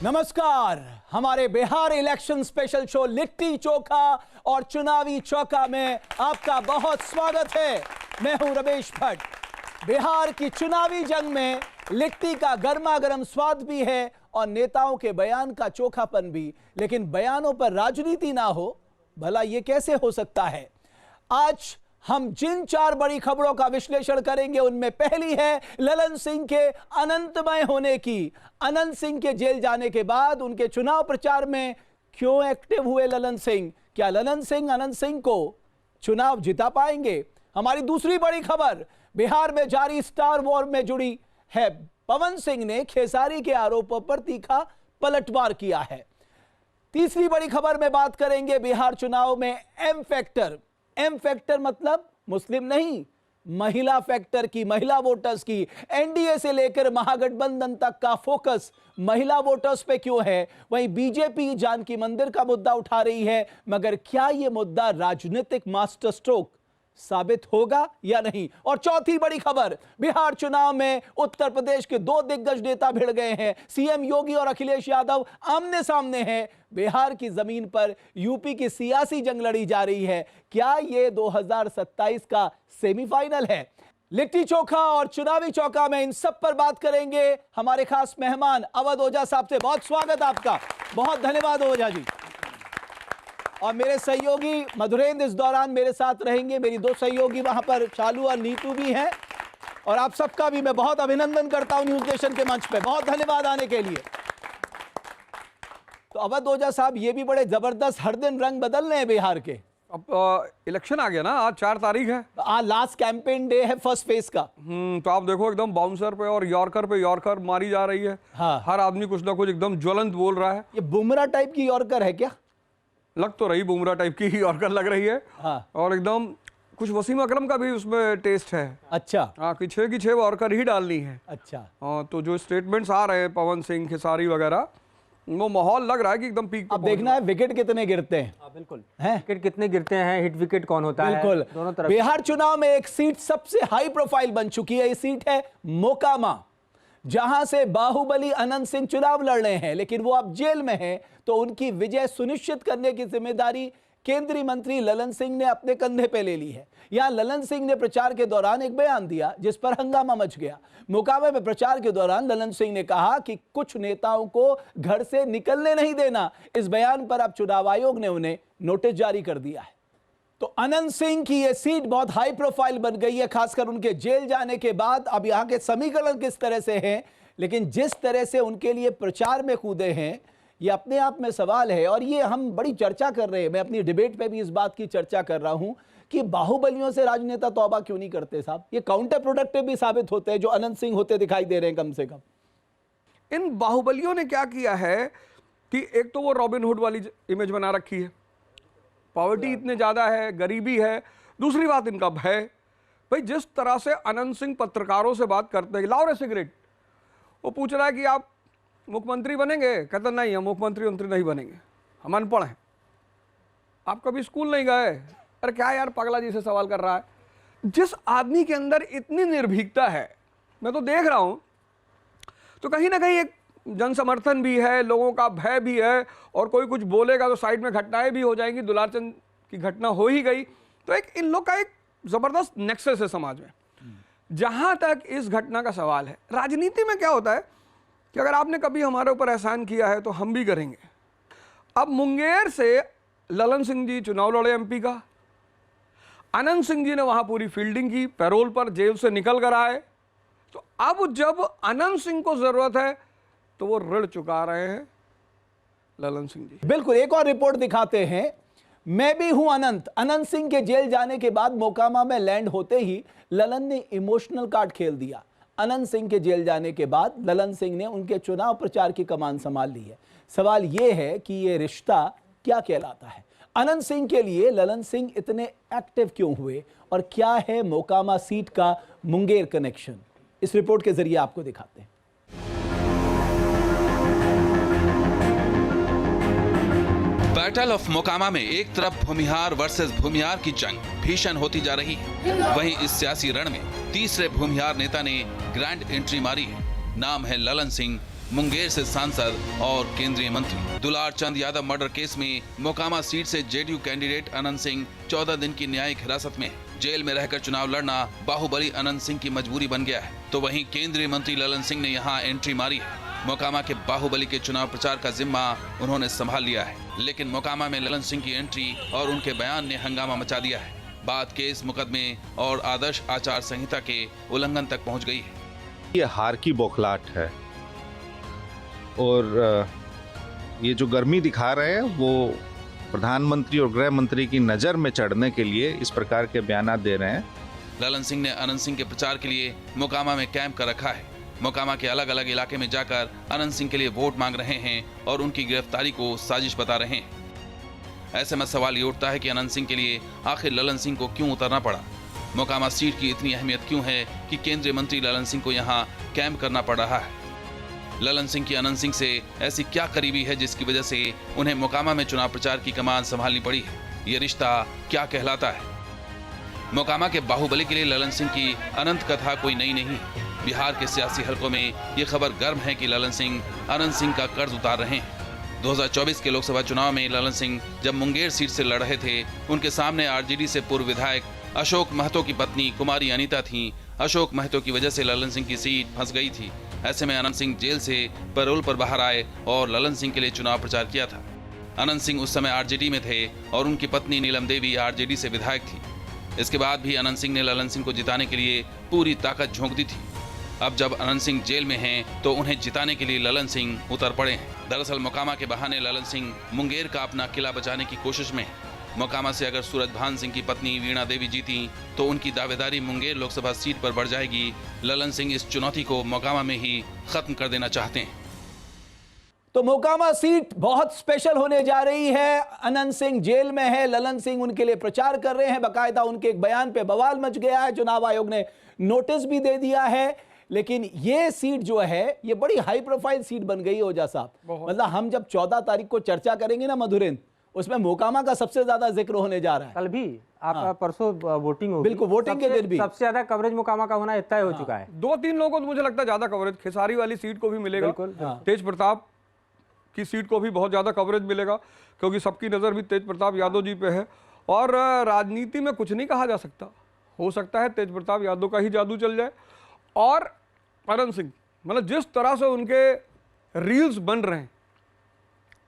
नमस्कार, हमारे Bihar election special show litti chokha और चुनावी चौका में आपका बहुत स्वागत है। मैं हूं रमेश भट्ट। बिहार की चुनावी जंग में लिट्टी का गर्मा गर्म स्वाद भी है और नेताओं के बयान का चोखापन भी, लेकिन बयानों पर राजनीति ना हो, भला यह कैसे हो सकता है? आज हम जिन 4 बड़ी खबरों का विश्लेषण करेंगे उनमें पहली है ललन सिंह के अनंतमय होने की। अनंत सिंह के जेल जाने के बाद उनके चुनाव प्रचार में क्यों एक्टिव हुए ललन सिंह? क्या ललन सिंह अनंत सिंह को चुनाव जिता पाएंगे? हमारी दूसरी बड़ी खबर बिहार में जारी स्टार वॉर में जुड़ी है। पवन सिंह ने खेसारी के आरोपों पर तीखा पलटवार किया है। तीसरी बड़ी खबर में बात करेंगे बिहार चुनाव में एम फैक्टर। एम फैक्टर मतलब मुस्लिम नहीं, महिला फैक्टर की, महिला वोटर्स की। एनडीए से लेकर महागठबंधन तक का फोकस महिला वोटर्स पे क्यों है? वहीं बीजेपी जानकी मंदिर का मुद्दा उठा रही है, मगर क्या यह मुद्दा राजनीतिक मास्टर स्ट्रोक साबित होगा या नहीं? और चौथी बड़ी खबर, बिहार चुनाव में उत्तर प्रदेश के 2 दिग्गज नेता भिड़ गए हैं। सीएम योगी और अखिलेश यादव आमने सामने हैं। बिहार की जमीन पर यूपी की सियासी जंग लड़ी जा रही है। क्या यह 2027 का सेमीफाइनल है? लिट्टी चोखा और चुनावी चौका में इन सब पर बात करेंगे। हमारे खास मेहमान अवध ओझा साहब से बहुत स्वागत आपका, बहुत धन्यवाद ओझा जी। और मेरे सहयोगी मधुरेंद्र इस दौरान मेरे साथ रहेंगे। मेरी 2 सहयोगी वहां पर चालू और नीतू भी हैं। और आप सबका भी मैं बहुत अभिनंदन करता हूं न्यूज नेशन के मंच पे। बहुत धन्यवाद आने के लिए। तो अवध ओझा साहब, ये भी बड़े जबरदस्त हर दिन रंग बदल रहे हैं बिहार के। अब इलेक्शन आ गया ना, आज 4 तारीख है। आज लास्ट कैंपेन डे है फर्स्ट फेज का। तो आप देखो एकदम बाउंसर पे और यॉर्कर पे यॉर्कर मारी जा रही है। हाँ। हर आदमी कुछ ना कुछ एकदम ज्वलंत बोल रहा है। ये बुमराह टाइप की यॉर्कर है क्या? लग तो रही बुमराह टाइप की ही यॉर्कर लग रही है। हाँ। और एकदम कुछ वसीम अकरम का भी उसमें टेस्ट है। अच्छा। हाँ, कि 6 की 6 यॉर्कर ही डालनी है। अच्छा। हाँ, तो जो स्टेटमेंट्स आ रहे हैं पवन सिंह, खेसारी वगैरह, वो माहौल लग रहा है कि एकदम पीक पे अब देखना है विकेट कितने गिरते हैं। बिल्कुल हैं? विकेट कितने गिरते हैं, हिट विकेट कौन होता है, बिल्कुल। दोनों तरफ। बिहार चुनाव में एक सीट सबसे हाई प्रोफाइल बन चुकी है। ये सीट है मोकामा, जहां से बाहुबली अनंत सिंह चुनाव लड़ रहे हैं, लेकिन वो अब जेल में हैं। तो उनकी विजय सुनिश्चित करने की जिम्मेदारी केंद्रीय मंत्री ललन सिंह ने अपने कंधे पे ले ली है। यहां ललन सिंह ने प्रचार के दौरान एक बयान दिया जिस पर हंगामा मच गया। मोकामा में प्रचार के दौरान ललन सिंह ने कहा कि कुछ नेताओं को घर से निकलने नहीं देना। इस बयान पर अब चुनाव आयोग ने उन्हें नोटिस जारी कर दिया है। तो अनंत सिंह की यह सीट बहुत हाई प्रोफाइल बन गई है, खासकर उनके जेल जाने के बाद। अब यहां के समीकरण किस तरह से हैं, लेकिन जिस तरह से उनके लिए प्रचार में कूदे हैं, ये अपने आप में सवाल है। और ये हम बड़ी चर्चा कर रहे हैं, मैं अपनी डिबेट पे भी इस बात की चर्चा कर रहा हूं कि बाहुबलियों से राजनेता तौबा क्यों नहीं करते साहब? ये काउंटर प्रोडक्टिव भी साबित होते हैं जो अनंत सिंह होते दिखाई दे रहे हैं। कम से कम इन बाहुबलियों ने क्या किया है कि एक तो वो रॉबिन हुड वाली इमेज बना रखी है, पॉवर्टी इतने ज़्यादा है, गरीबी है। दूसरी बात इनका भय। भाई जिस तरह से अनंत सिंह पत्रकारों से बात करते हैं, लाओ रे सिगरेट, वो पूछ रहा है कि आप मुख्यमंत्री बनेंगे? कहते नहीं, हम मुख्यमंत्री नहीं बनेंगे, हम अनपढ़ हैं। आप कभी स्कूल नहीं गए? अरे क्या यार पागला जी से सवाल कर रहा है। जिस आदमी के अंदर इतनी निर्भीकता है, मैं तो देख रहा हूं, तो कहीं ना कहीं एक जन समर्थन भी है, लोगों का भय भी है। और कोई कुछ बोलेगा तो साइड में घटनाएं भी हो जाएंगी। दुलारचंद की घटना हो ही गई, तो एक इन लोग का एक जबरदस्त नेक्सस है समाज में। जहां तक इस घटना का सवाल है, राजनीति में क्या होता है कि अगर आपने कभी हमारे ऊपर एहसान किया है तो हम भी करेंगे। अब मुंगेर से ललन सिंह जी चुनाव लड़े एमपी का, अनंत सिंह जी ने वहां पूरी फील्डिंग की, पैरोल पर जेल से निकल कर आए। तो अब जब अनंत सिंह को जरूरत है तो वो ऋण चुका रहे हैं ललन सिंह जी। बिल्कुल। एक और रिपोर्ट दिखाते हैं। मैं भी हूं अनंत सिंह के जेल जाने के बाद मोकामा में लैंड होते ही ललन ने इमोशनल कार्ड खेल दिया। अनंत सिंह के जेल जाने के बाद ललन सिंह ने उनके चुनाव प्रचार की कमान संभाल ली है। सवाल यह है कि यह रिश्ता क्या कहलाता है? अनंत सिंह के लिए ललन सिंह इतने एक्टिव क्यों हुए और क्या है मोकामा सीट का मुंगेर कनेक्शन? इस रिपोर्ट के जरिए आपको दिखाते हैं। बैटल ऑफ मोकामा में एक तरफ भूमिहार वर्सेस भूमिहार की जंग भीषण होती जा रही है, वहीं इस सियासी रण में तीसरे भूमिहार नेता ने ग्रैंड एंट्री मारी। नाम है ललन सिंह मुंगेर से सांसद और केंद्रीय मंत्री। दुलार चंद यादव मर्डर केस में मोकामा सीट से जेडीयू कैंडिडेट अनंत सिंह 14 दिन की न्यायिक हिरासत में है। जेल में रहकर चुनाव लड़ना बाहुबली अनंत सिंह की मजबूरी बन गया है, तो वहीं केंद्रीय मंत्री ललन सिंह ने यहाँ एंट्री मारी है। मोकामा के बाहुबली के चुनाव प्रचार का जिम्मा उन्होंने संभाल लिया है, लेकिन मोकामा में ललन सिंह की एंट्री और उनके बयान ने हंगामा मचा दिया है। बात केस, मुकदमे और आदर्श आचार संहिता के उल्लंघन तक पहुंच गई है। ये हार की बौखलाहट है और ये जो गर्मी दिखा रहे हैं वो प्रधानमंत्री और गृह मंत्री की नज़र में चढ़ने के लिए इस प्रकार के बयान दे रहे हैं। ललन सिंह ने अनंत सिंह के प्रचार के लिए मोकामा में कैंप कर रखा है। मोकामा के अलग अलग इलाके में जाकर अनंत सिंह के लिए वोट मांग रहे हैं और उनकी गिरफ्तारी को साजिश बता रहे हैं। ऐसे में सवाल ये उठता है कि अनंत सिंह के लिए आखिर ललन सिंह को क्यों उतरना पड़ा। मोकामा सीट की इतनी अहमियत क्यों है कि केंद्रीय मंत्री ललन सिंह को यहाँ कैंप करना पड़ रहा है। ललन सिंह की अनंत सिंह से ऐसी क्या करीबी है जिसकी वजह से उन्हें मोकामा में चुनाव प्रचार की कमान संभालनी पड़ी है। ये रिश्ता क्या कहलाता है। मोकामा के बाहुबली के लिए ललन सिंह की अनंत कथा कोई नई नहीं। बिहार के सियासी हलकों में ये खबर गर्म है कि ललन सिंह अनंत सिंह का कर्ज उतार रहे हैं। 2024 के लोकसभा चुनाव में ललन सिंह जब मुंगेर सीट से लड़ रहे थे, उनके सामने आरजेडी से पूर्व विधायक अशोक महतो की पत्नी कुमारी अनीता थी। अशोक महतो की वजह से ललन सिंह की सीट फंस गई थी। ऐसे में अनंत सिंह जेल से पैरोल पर बाहर आए और ललन सिंह के लिए चुनाव प्रचार किया था। अनंत सिंह उस समय आरजेडी में थे और उनकी पत्नी नीलम देवी आरजेडी से विधायक थी। इसके बाद भी अनंत सिंह ने ललन सिंह को जिताने के लिए पूरी ताकत झोंक दी थी। अब जब अनंत सिंह जेल में हैं, तो उन्हें जिताने के लिए ललन सिंह उतर पड़े हैं। दरअसल मोकामा के बहाने ललन सिंह मुंगेर का अपना किला बचाने की कोशिश में है। मोकामा से अगर सूरजभान सिंह की पत्नी वीणा देवी जीती तो उनकी दावेदारी मुंगेर लोकसभा सीट पर बढ़ जाएगी। ललन सिंह इस चुनौती को मोकामा में ही खत्म कर देना चाहते हैं। तो मोकामा सीट बहुत स्पेशल होने जा रही है। अनंत सिंह जेल में है, ललन सिंह उनके लिए प्रचार कर रहे हैं। बाकायदा उनके एक बयान पे बवाल मच गया है। चुनाव आयोग ने नोटिस भी दे दिया है। लेकिन ये सीट जो है ये बड़ी हाई प्रोफाइल सीट बन गई है ओझा साहब। मतलब हम जब 14 तारीख को चर्चा करेंगे ना मधुरेंद्र, उसमें मोकामा का सबसे ज्यादा जिक्र होने जा रहा है। कल भी आपका परसों वोटिंग होगी। बिल्कुल, वोटिंग के दिन भी सबसे ज्यादा कवरेज मोकामा का होना तय हो चुका है। 2-3 लोगों को तो मुझे लगता है ज्यादा कवरेज खेसारी वाली सीट को भी मिलेगा। बिल्कुल, तेज प्रताप की सीट को भी बहुत ज्यादा कवरेज मिलेगा, क्योंकि सबकी नजर भी तेज प्रताप यादव जी पे है। और राजनीति में कुछ नहीं कहा जा सकता। हो सकता है तेज प्रताप यादव का ही जादू चल जाए। और अनंत सिंह, मतलब जिस तरह से उनके रील्स बन रहे हैं,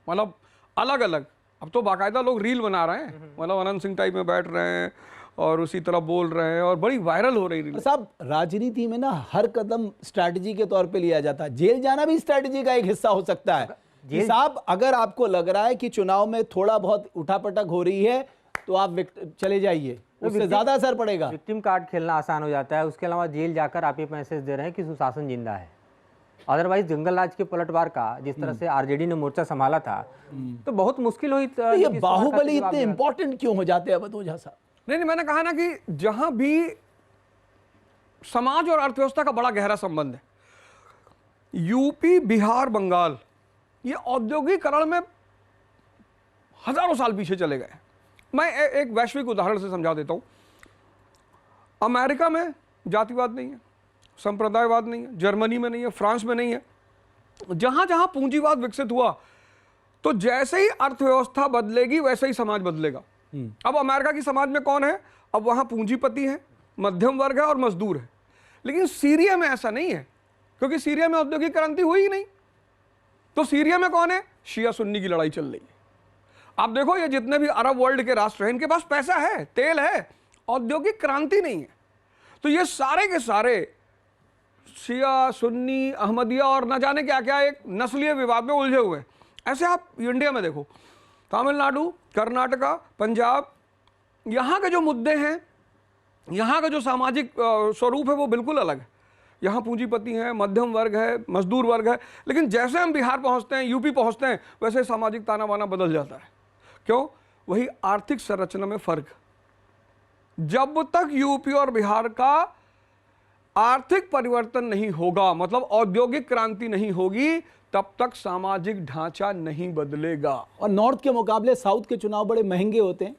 मतलब अलग अलग, अब तो बाकायदा लोग रील बना रहे हैं, मतलब अनंत सिंह टाइप में बैठ रहे हैं और उसी तरह बोल रहे हैं और बड़ी वायरल हो रही रील। साहब, राजनीति में ना हर कदम स्ट्रैटेजी के तौर पे लिया जाता है। जेल जाना भी स्ट्रैटेजी का एक हिस्सा हो सकता है। साहब, अगर आपको लग रहा है कि चुनाव में थोड़ा बहुत उठापटक हो रही है तो आप चले जाइए, उससे ज्यादा असर पड़ेगा। विक्टिम कार्ड खेलना आसान हो जाता है। उसके अलावा जेल जाकर आप ये मैसेज दे रहे हैं कि सुशासन जिंदा है। अदरवाइज जंगल राज के पलटवार का जिस तरह से आरजेडी ने मोर्चा संभाला था, तो बहुत मुश्किल हुई। तो ये बाहुबली इतने इंपॉर्टेंट क्यों हो जाते हैं अब ओझा साहब? नहीं, मैंने कहा ना कि जहां भी समाज और अर्थव्यवस्था का बड़ा गहरा संबंध है, यूपी, बिहार, बंगाल, ये औद्योगिकरण में हजारों साल पीछे चले गए। मैं एक वैश्विक उदाहरण से समझा देता हूं। अमेरिका में जातिवाद नहीं है, संप्रदायवाद नहीं है, जर्मनी में नहीं है, फ्रांस में नहीं है। जहां जहां पूंजीवाद विकसित हुआ, तो जैसे ही अर्थव्यवस्था बदलेगी वैसे ही समाज बदलेगा। अब अमेरिका की समाज में कौन है? अब वहां पूंजीपति है, मध्यम वर्ग है और मजदूर है। लेकिन सीरिया में ऐसा नहीं है, क्योंकि सीरिया में औद्योगिक क्रांति हुई ही नहीं। तो सीरिया में कौन है? शिया सुन्नी की लड़ाई चल रही है। आप देखो, ये जितने भी अरब वर्ल्ड के राष्ट्र हैं, इनके पास पैसा है, तेल है, औद्योगिक क्रांति नहीं है। तो ये सारे के सारे शिया, सुन्नी, अहमदिया और न जाने क्या क्या एक नस्लीय विवाद में उलझे हुए हैं। ऐसे आप इंडिया में देखो, तमिलनाडु, कर्नाटका, पंजाब, यहाँ के जो मुद्दे हैं, यहाँ का जो सामाजिक स्वरूप है वो बिल्कुल अलग है। यहाँ पूंजीपति हैं, मध्यम वर्ग है, मजदूर वर्ग है। लेकिन जैसे हम बिहार पहुँचते हैं, यूपी पहुँचते हैं, वैसे सामाजिक ताना बाना बदल जाता है। क्यों? वही आर्थिक संरचना में फर्क। जब तक यूपी और बिहार का आर्थिक परिवर्तन नहीं होगा, मतलब औद्योगिक क्रांति नहीं होगी, तब तक सामाजिक ढांचा नहीं बदलेगा। और नॉर्थ के मुकाबले साउथ के चुनाव बड़े महंगे होते हैं।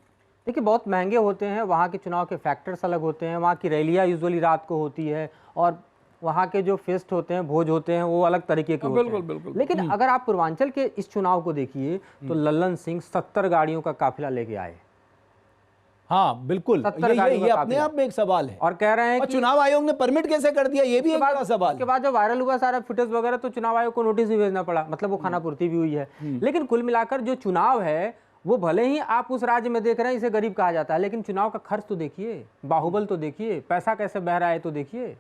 देखिए, बहुत महंगे होते हैं। वहाँ के चुनाव के फैक्टर्स अलग होते हैं। वहाँ की रैलियाँ यूजुअली रात को होती है और वहाँ के जो फेस्ट होते हैं, भोज होते हैं, वो अलग तरीके के होते बिल्कुल, हैं। बिल्कुल। लेकिन अगर आप पूर्वांचल के इस चुनाव को देखिए तो लल्लन सिंह 70 गाड़ियों का काफिला लेके आए हाँ बिल्कुल, 70 ये गाड़ियों ये का अपने काफिला। आप में एक सवाल है। और कह रहे हैं और कि चुनाव आयोग ने परमिट कैसे कर दिया, ये भी एक बड़ा सवाल उसके है। बाद जब वायरल हुआ सारा फुटेज वगैरह तो चुनाव आयोग को नोटिस भी भेजना पड़ा, मतलब वो खानापूर्ति भी हुई है। लेकिन कुल मिलाकर जो चुनाव है वो भले ही आप उस राज्य में देख रहे हैं इसे गरीब कहा जाता है, लेकिन चुनाव का खर्च तो देखिए, बाहुबल तो देखिए, पैसा कैसे बह रहा है तो देखिए।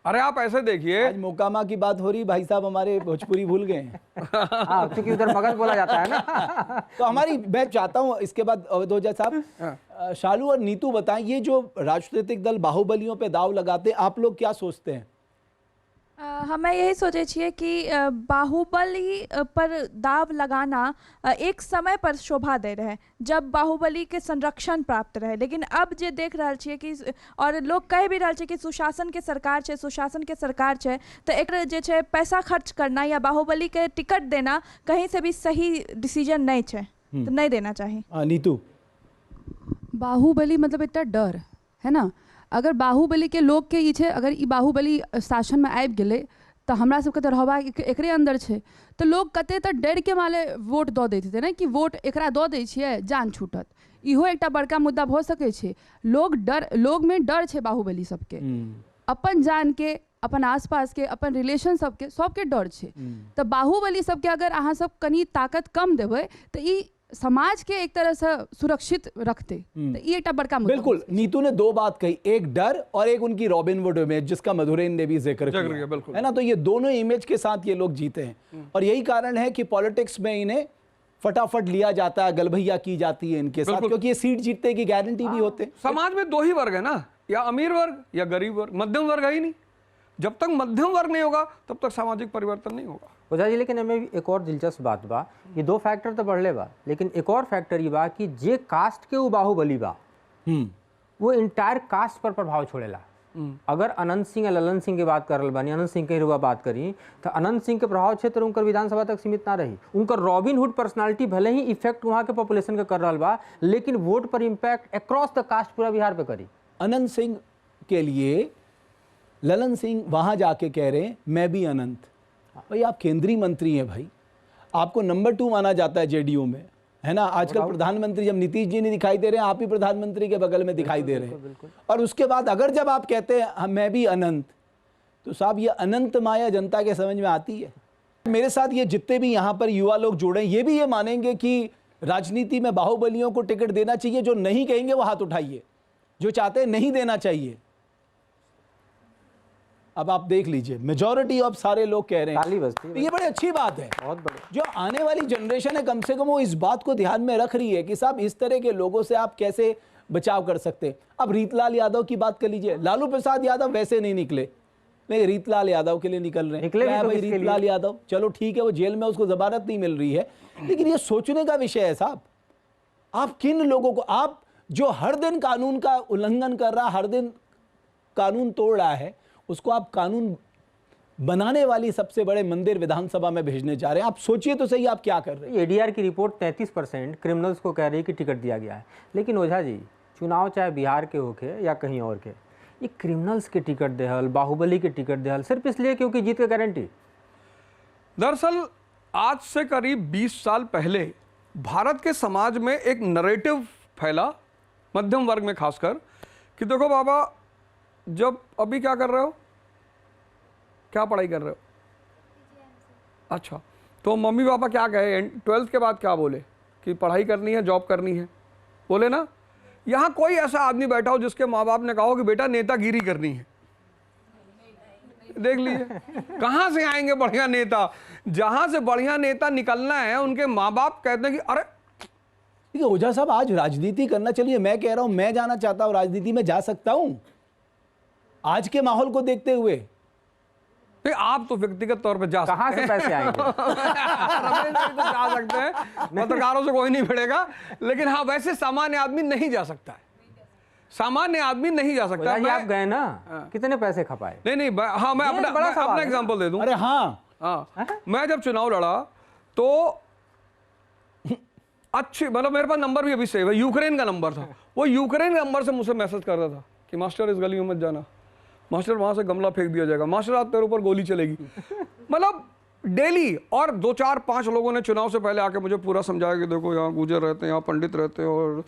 अरे आप ऐसे देखिए, आज मोकामा की बात हो रही, भाई साहब हमारे भोजपुरी भूल गए हैं। हाँ, क्योंकि उधर मगध बोला जाता है ना। तो हमारी, मैं चाहता हूँ इसके बाद अवधोजा साहब, शालू और नीतू बताएं, ये जो राजनीतिक दल बाहुबलियों पे दाव लगाते हैं, आप लोग क्या सोचते हैं? हमें यही सोचे छिए कि बाहुबली पर दाव लगाना एक समय पर शोभा दे रहे, जब बाहुबली के संरक्षण प्राप्त रहे। लेकिन अब जे देख रहा छिए कि, और लोग कह भी रहा छे कि सुशासन के सरकार छे, सुशासन के सरकार छे, तो एक जे छे पैसा खर्च करना या बाहुबली के टिकट देना कहीं से भी सही डिसीजन नहीं छे, तो नहीं देना चाहिए। नीतू, बाहुबली मतलब इतना डर है ना, अगर बाहुबली के लोग के ई छै, अगर ई बाहुबली शासन में आबि गेलै तो हमरा सबके तो रहबा एकरे अंदर छै, तो लोग कते तो डर के माले वोट दऽ दैत हेतै ने, कि वोट एकरा दऽ दै छियै जान छूटत। इहो एकटा बड़का मुद्दा भऽ सकै छै। लोग में डर छै बाहुबली सबके, अपन जान के, अपन आसपास के, अपन रिलेशन सबके डर छै। तो बाहुबली सबके अगर अहाँ सब कनी ताकत कम देबै तो ई समाज के एक तरह से सुरक्षित रखते, तो ये एक बड़का मुद्दा। बिल्कुल, नीतू ने दो बात कही, एक डर और एक उनकी रॉबिनहुड इमेज, जिसका मधुरेन ने भी जिक्र किया, बिल्कुल है ना। तो ये दोनों इमेज के साथ ये लोग जीते हैं, और यही कारण है कि पॉलिटिक्स में इन्हें फटाफट लिया जाता है, गलभैया की जाती है इनके साथ, क्योंकि ये सीट जीतने की गारंटी भी होते हैं। समाज में दो ही वर्ग है ना, या अमीर वर्ग या गरीब वर्ग, मध्यम वर्ग है ही नहीं। जब तक मध्यम वर्ग नहीं होगा तब तक सामाजिक परिवर्तन नहीं होगा। ओझा जी, लेकिन हमें एक और दिलचस्प बात बा, ये दो फैक्टर तो बढ़ले बा, लेकिन एक और फैक्टर ये बा कि जे कास्ट के वो बाहुबली बा, वो इंटायर कास्ट पर प्रभाव छोड़ेला। अगर अनंत सिंह या ललन सिंह की बात कर रहे बानी, अनंत सिंह के रुआ बात करी, तो अनंत सिंह के प्रभाव क्षेत्र उनकर विधानसभा तक सीमित ना रही। उनकर रॉबिनहुड पर्सनालिटी भले ही इफेक्ट वहाँ के पॉपुलेशन का कर रहा बा, लेकिन वोट पर इम्पैक्ट अक्रॉस द कास्ट पूरा बिहार पे करी। अनंत सिंह के लिए ललन सिंह वहां जाके कह रहे हैं मैं भी अनंत। भाई आप केंद्रीय मंत्री हैं भाई, आपको नंबर 2 माना जाता है जेडीयू में, है ना। आजकल प्रधानमंत्री जब नीतीश जी नहीं दिखाई दे रहे हैं, आप ही प्रधानमंत्री के बगल में दिखाई दे रहे हैं। और उसके बाद अगर जब आप कहते हैं मैं भी अनंत, तो साहब ये अनंत माया जनता के समझ में आती है। मेरे साथ ये जितने भी यहाँ पर युवा लोग जुड़े हैं, ये भी ये मानेंगे कि राजनीति में बाहुबलियों को टिकट देना चाहिए। जो नहीं कहेंगे वो हाथ उठाइए, जो चाहते हैं नहीं देना चाहिए। अब आप देख लीजिए, मेजॉरिटी ऑफ सारे लोग कह रहे हैं, तो ये बड़ी अच्छी बात है। बहुत बड़ी, जो आने वाली जनरेशन है कम से कम वो इस बात को ध्यान में रख रही है कि साहब इस तरह के लोगों से आप कैसे बचाव कर सकते हैं। अब रीतलाल यादव की बात कर लीजिए, लालू प्रसाद यादव वैसे नहीं निकले, लेकिन रीतलाल यादव के लिए निकल रहे हैं। क्या भाई रीतलाल यादव, चलो ठीक है वो जेल में, उसको जमानत नहीं मिल रही है, लेकिन ये सोचने का विषय है साहब, आप किन लोगों को, आप जो हर दिन कानून का उल्लंघन कर रहा, हर दिन कानून तोड़ रहा है, उसको आप कानून बनाने वाली सबसे बड़े मंदिर विधानसभा में भेजने जा रहे हैं। आप सोचिए तो सही आप क्या कर रहे हैं। एडीआर की रिपोर्ट 33% क्रिमिनल्स को कह रही है कि टिकट दिया गया है। लेकिन ओझा जी, चुनाव चाहे बिहार के होके या कहीं और के, ये क्रिमिनल्स के टिकट देहल, बाहुबली के टिकट देहल सिर्फ इसलिए क्योंकि जीत की गारंटी। दरअसल आज से करीब 20 साल पहले भारत के समाज में एक नरेटिव फैला, मध्यम वर्ग में खासकर, कि देखो बाबा, जब अभी क्या कर रहे हो, क्या पढ़ाई कर रहे हो? अच्छा, तो मम्मी पापा क्या कहे 12th के बाद, क्या बोले कि पढ़ाई करनी है, जॉब करनी है, बोले ना। यहाँ कोई ऐसा आदमी बैठा हो जिसके माँ बाप ने कहा हो कि बेटा नेतागिरी करनी है? देख लीजिए कहाँ से आएंगे बढ़िया नेता। जहाँ से बढ़िया नेता निकलना है, उनके माँ बाप कहते हैं कि अरे ठीक है ओझा साहब, आज राजनीति करना, चलिए मैं कह रहा हूँ मैं जाना चाहता हूँ राजनीति में, जा सकता हूँ आज के माहौल को देखते हुए। तो आप तो व्यक्तिगत तौर पे जा सकते हैं, कहाँ से पैसे आएंगे? रमेश जी तो जा सकते हैं, पत्रकारों से कोई नहीं भिड़ेगा, लेकिन हाँ वैसे सामान्य आदमी नहीं जा सकता है, सामान्य आदमी नहीं जा सकता। आप गए ना, कितने पैसे खपाए? नहीं, हाँ मैं अपना एग्जांपल दे दूं। अरे हाँ, मैं जब चुनाव लड़ा तो अच्छी, मतलब मेरे पास नंबर भी अभी सेव है, यूक्रेन का नंबर था। वो यूक्रेन के नंबर से मुझसे मैसेज कर रहा था कि मास्टर इस गली में मत जाना, मास्टर वहां से गमला फेंक दिया जाएगा, मास्टर आज तेरे ऊपर गोली चलेगी। मतलब डेली। और 2 4 5 लोगों ने चुनाव से पहले आके मुझे पूरा समझाया कि देखो यहाँ गुजर रहते हैं, यहाँ पंडित रहते हैं, और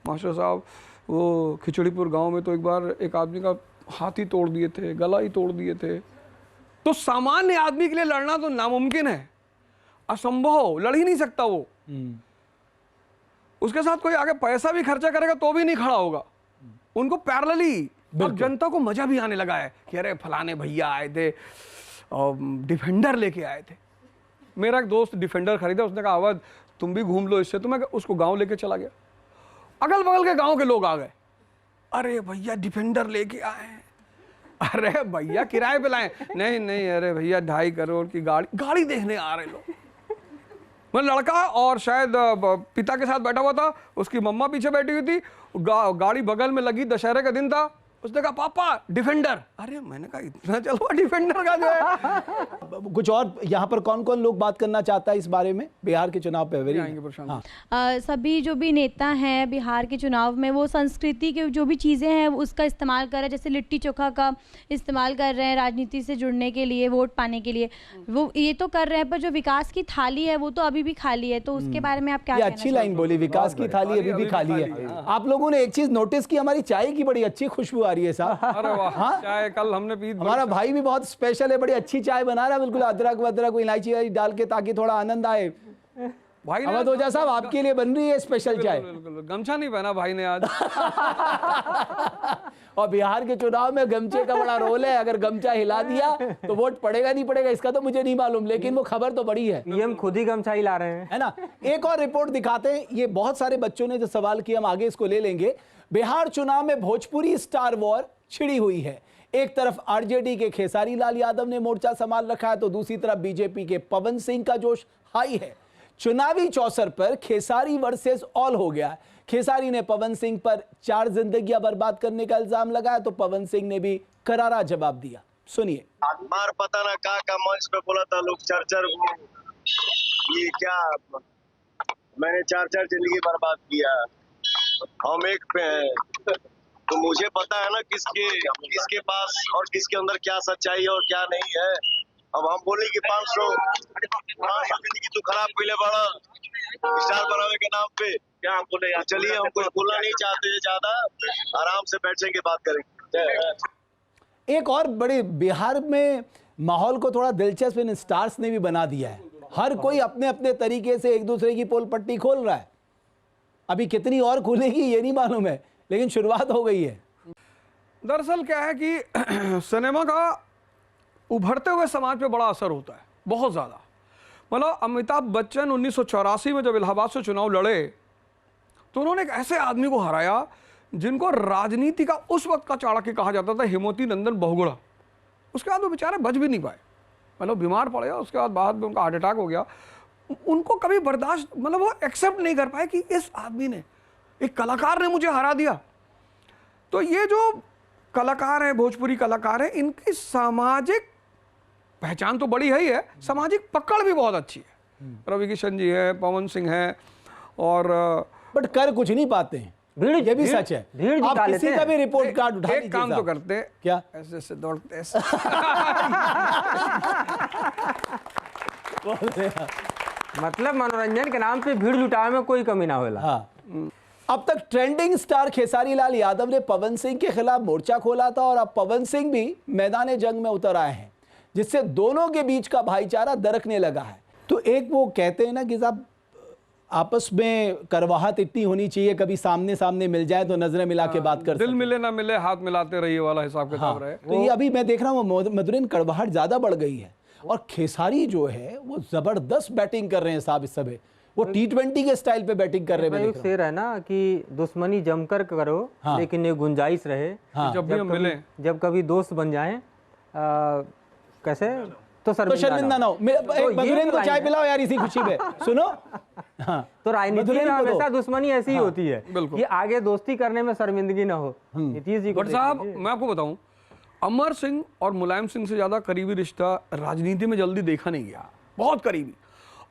मास्टर साहब वो खिचड़ीपुर गांव में तो एक बार एक आदमी का हाथ ही तोड़ दिए थे, गला ही तोड़ दिए थे। तो सामान्य आदमी के लिए लड़ना तो नामुमकिन है, असंभव, लड़ ही नहीं सकता वो। उसके साथ कोई आगे पैसा भी खर्चा करेगा तो भी नहीं खड़ा होगा। उनको पैरेलली अब जनता को मजा भी आने लगा है कि अरे फलाने भैया आए थे और डिफेंडर लेके आए थे। मेरा एक दोस्त डिफेंडर खरीदा, उसने कहा अवध तुम भी घूम लो इससे, तो मैं उसको गांव लेके चला गया। अगल बगल के गांव के लोग आ गए, अरे भैया डिफेंडर लेके आए हैं। अरे भैया किराए पे लाए? नहीं नहीं, अरे भैया 2.5 करोड़ की गाड़ी देखने आ रहे लोग। मैं लड़का और शायद पिता के साथ बैठा हुआ था, उसकी मम्मा पीछे बैठी हुई थी, गाड़ी बगल में लगी, दशहरे का दिन था। उसने कहा पापा डिफेंडर। अरे मैंने कहा इतना चलवा डिफेंडर का जो है। कुछ और यहाँ पर कौन कौन लोग बात करना चाहता है इस बारे में बिहार के चुनाव पे? सभी जो भी नेता हैं बिहार के चुनाव में वो संस्कृति के जो भी चीज़ें हैं उसका इस्तेमाल कर रहे हैं, जैसे लिट्टी चोखा का इस्तेमाल कर रहे हैं राजनीति से जुड़ने के लिए, वोट पाने के लिए। वो ये तो कर रहे हैं, पर जो विकास की थाली है वो तो अभी भी खाली है। तो उसके बारे में आप क्या? अच्छी लाइन बोली, विकास की थाली अभी भी खाली है। आप लोगों ने एक चीज नोटिस की, हमारी चाय की बड़ी अच्छी खुशबू आ रही है साहब। अरे वाह, हाँ? चाय कल हमने पी। हमारा भाई भी बहुत स्पेशल है, बड़ी अच्छी चाय बना रहा है, बिल्कुल अदरक वदरक इलायची डाल के, ताकि थोड़ा आनंद आए। भाई अवध ओझा साहब आपके लिए बन रही है स्पेशल चाय। गमछा नहीं पहना भाई ने आज। और बिहार के चुनाव में गमछे का बड़ा रोल है, अगर गमछा हिला दिया तो वोट पड़ेगा नहीं पड़ेगा इसका तो मुझे नहीं मालूम, लेकिन वो खबर तो बड़ी है। पीएम खुद ही गमछा हिला रहे हैं, है ना। एक और रिपोर्ट दिखाते हैं, ये बहुत सारे बच्चों ने जो सवाल किया, हम आगे इसको ले लेंगे। बिहार चुनाव में भोजपुरी स्टार वॉर छिड़ी हुई है। एक तरफ आरजेडी के खेसारी लाल यादव ने मोर्चा संभाल रखा है, तो दूसरी तरफ बीजेपी के पवन सिंह का जोश हाई है। चुनावी चौसर पर खेसारी वर्सेस ऑल हो गया। खेसारी ने पवन सिंह पर 4 जिंदगियां बर्बाद करने का इल्जाम लगाया, तो पवन सिंह ने भी करारा जवाब दिया। सुनिए। मार पता ना का मंच पे बोला था लोग चर्चर ये क्या, मैंने 4 जिंदगी बर्बाद किया, हम एक पे हैं, तो मुझे पता है ना किसके पास और किसके अंदर क्या सच्चाई और क्या नहीं है। अब हम बोले कि 500 जिंदगी तो खराब पहले बड़ा स्टार बनाने के नाम पे क्या हम बोले? चलिए हम कुछ बोलना नहीं चाहते ज्यादा, आराम से बैठेंगे बात करेंगे। एक और बड़े बिहार में माहौल को थोड़ा दिलचस्प इन स्टार्स ने भी बना दिया है। हर कोई अपने अपने तरीके से एक दूसरे की पोल पट्टी खोल रहा है। अभी कितनी और खुलेगी ये नहीं मालूम है, लेकिन शुरुआत हो गई है। दरअसल क्या है कि सिनेमा का उभरते हुए समाज पे बड़ा असर होता है, बहुत ज़्यादा। मतलब अमिताभ बच्चन 1984 में जब इलाहाबाद से चुनाव लड़े तो उन्होंने एक ऐसे आदमी को हराया जिनको राजनीति का उस वक्त का चाणक्य कहा जाता था, हेमवती नंदन बहुगुणा। उसके बाद वो बेचारे बच भी नहीं पाए, मतलब बीमार पड़ गया, उसके बाद में उनका हार्ट अटैक हो गया। उनको कभी बर्दाश्त, मतलब वो एक्सेप्ट नहीं कर पाए कि इस आदमी ने, एक कलाकार ने मुझे हरा दिया। तो ये जो कलाकार हैं, भोजपुरी कलाकार हैं, इनकी सामाजिक पहचान तो बड़ी है ही है, सामाजिक पकड़ भी बहुत अच्छी है। रवि किशन जी हैं, पवन सिंह हैं, और बट कर कुछ नहीं पाते हैं। भीड़, ये भी सच है। आप किसी का भी रिपोर्ट कार्ड उठा लीजिए, एक काम तो करते हैं, क्या ऐसे ऐसे दौड़ते मतलब मनोरंजन के नाम पे भीड़ जुटावे में कोई कमी ना होला। हाँ। अब तक ट्रेंडिंग स्टार खेसारी लाल यादव ने पवन सिंह के खिलाफ मोर्चा खोला था, और अब पवन सिंह भी मैदान जंग में उतर आए हैं, जिससे दोनों के बीच का भाईचारा दरकने लगा है। तो एक वो कहते हैं ना कि साहब आपस में करवाहट इतनी होनी चाहिए, कभी सामने सामने मिल जाए तो नजरें मिला के बात कर, दिल मिले ना मिले हाथ मिलाते रहिए वाला हिसाब किताब रहे। तो ये अभी मैं देख रहा हूँ मधुरन कड़वाहट ज्यादा बढ़ गई है, और खेसारी जो है वो जबरदस्त बैटिंग कर रहे हैं साहब इस समय। वो T20 के स्टाइल पे बैटिंग कर रहे हैं। शेर है ना कि दुश्मनी जमकर करो, लेकिन ये गुंजाइश रहे, जब भी हम मिले, जब कभी दोस्त बन जाएं, कैसे तो शर्मिंदा ना हो। मधुरेन को चाय पिलाओ यार इसी खुशी में, सुनो। हाँ, तो राजनीति में हमेशा दुश्मनी ऐसी ही होती है कि आगे दोस्ती करने में शर्मिंदगी ना हो। नीतीश जी को साहब मैं आपको बताऊं, अमर सिंह और मुलायम सिंह से ज्यादा करीबी रिश्ता राजनीति में जल्दी देखा नहीं गया, बहुत करीबी।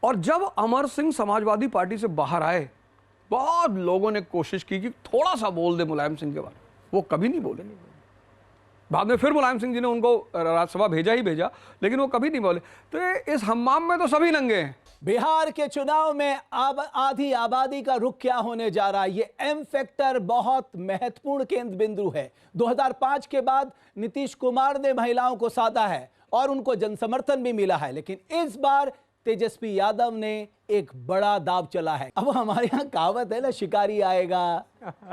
और जब अमर सिंह समाजवादी पार्टी से बाहर आए, बहुत लोगों ने कोशिश की कि थोड़ा सा बोल दे मुलायम सिंह के बारे में, वो कभी नहीं बोले। बाद में फिर मुलायम सिंह जी ने उनको राज्यसभा भेजा ही भेजा, लेकिन वो कभी नहीं बोले। तो इस हम्माम में तो सभी नंगे हैं। बिहार के चुनाव में अब आधी आबादी का रुख क्या होने जा रहा है, ये एम फैक्टर बहुत महत्वपूर्ण केंद्र बिंदु है। 2005 के बाद नीतीश कुमार ने महिलाओं को साधा है और उनको जनसमर्थन भी मिला है, लेकिन इस बार तेजस्वी यादव ने एक बड़ा दाव चला है। अब हमारे यहाँ कहावत है ना, शिकारी आएगा,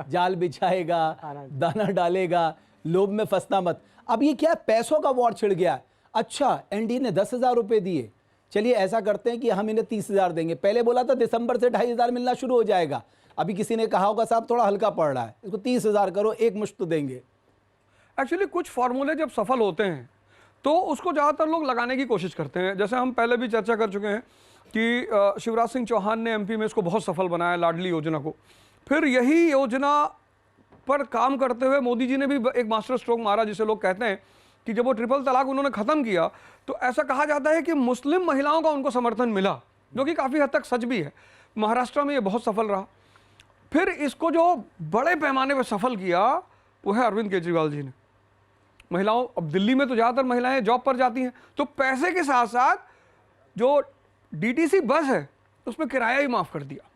जाल बिछाएगा, दाना डालेगा, लोभ में फंसना मत। अब ये क्या पैसों का वॉर छिड़ गया। अच्छा, एनडीए ने 10,000 रुपए दिए, चलिए ऐसा करते हैं कि हम इन्हें 30,000 देंगे। पहले बोला था दिसंबर से 2,500 मिलना शुरू हो जाएगा, अभी किसी ने कहा होगा साहब थोड़ा हल्का पड़ रहा है, इसको 30,000 करो, एक मुश्त देंगे। एक्चुअली कुछ फॉर्मूले जब सफल होते हैं तो उसको ज़्यादातर लोग लगाने की कोशिश करते हैं। जैसे हम पहले भी चर्चा कर चुके हैं कि शिवराज सिंह चौहान ने एमपी में इसको बहुत सफल बनाया, लाडली योजना को। फिर यही योजना पर काम करते हुए मोदी जी ने भी एक मास्टर स्ट्रोक मारा, जिसे लोग कहते हैं कि जब वो ट्रिपल तलाक उन्होंने ख़त्म किया तो ऐसा कहा जाता है कि मुस्लिम महिलाओं का उनको समर्थन मिला, जो कि काफ़ी हद तक सच भी है। महाराष्ट्र में ये बहुत सफल रहा। फिर इसको जो बड़े पैमाने पर सफल किया वो है अरविंद केजरीवाल जी ने। महिलाओं, अब दिल्ली में तो ज़्यादातर महिलाएं जॉब पर जाती हैं, तो पैसे के साथ साथ जो डीटीसी बस है उसमें किराया ही माफ़ कर दिया।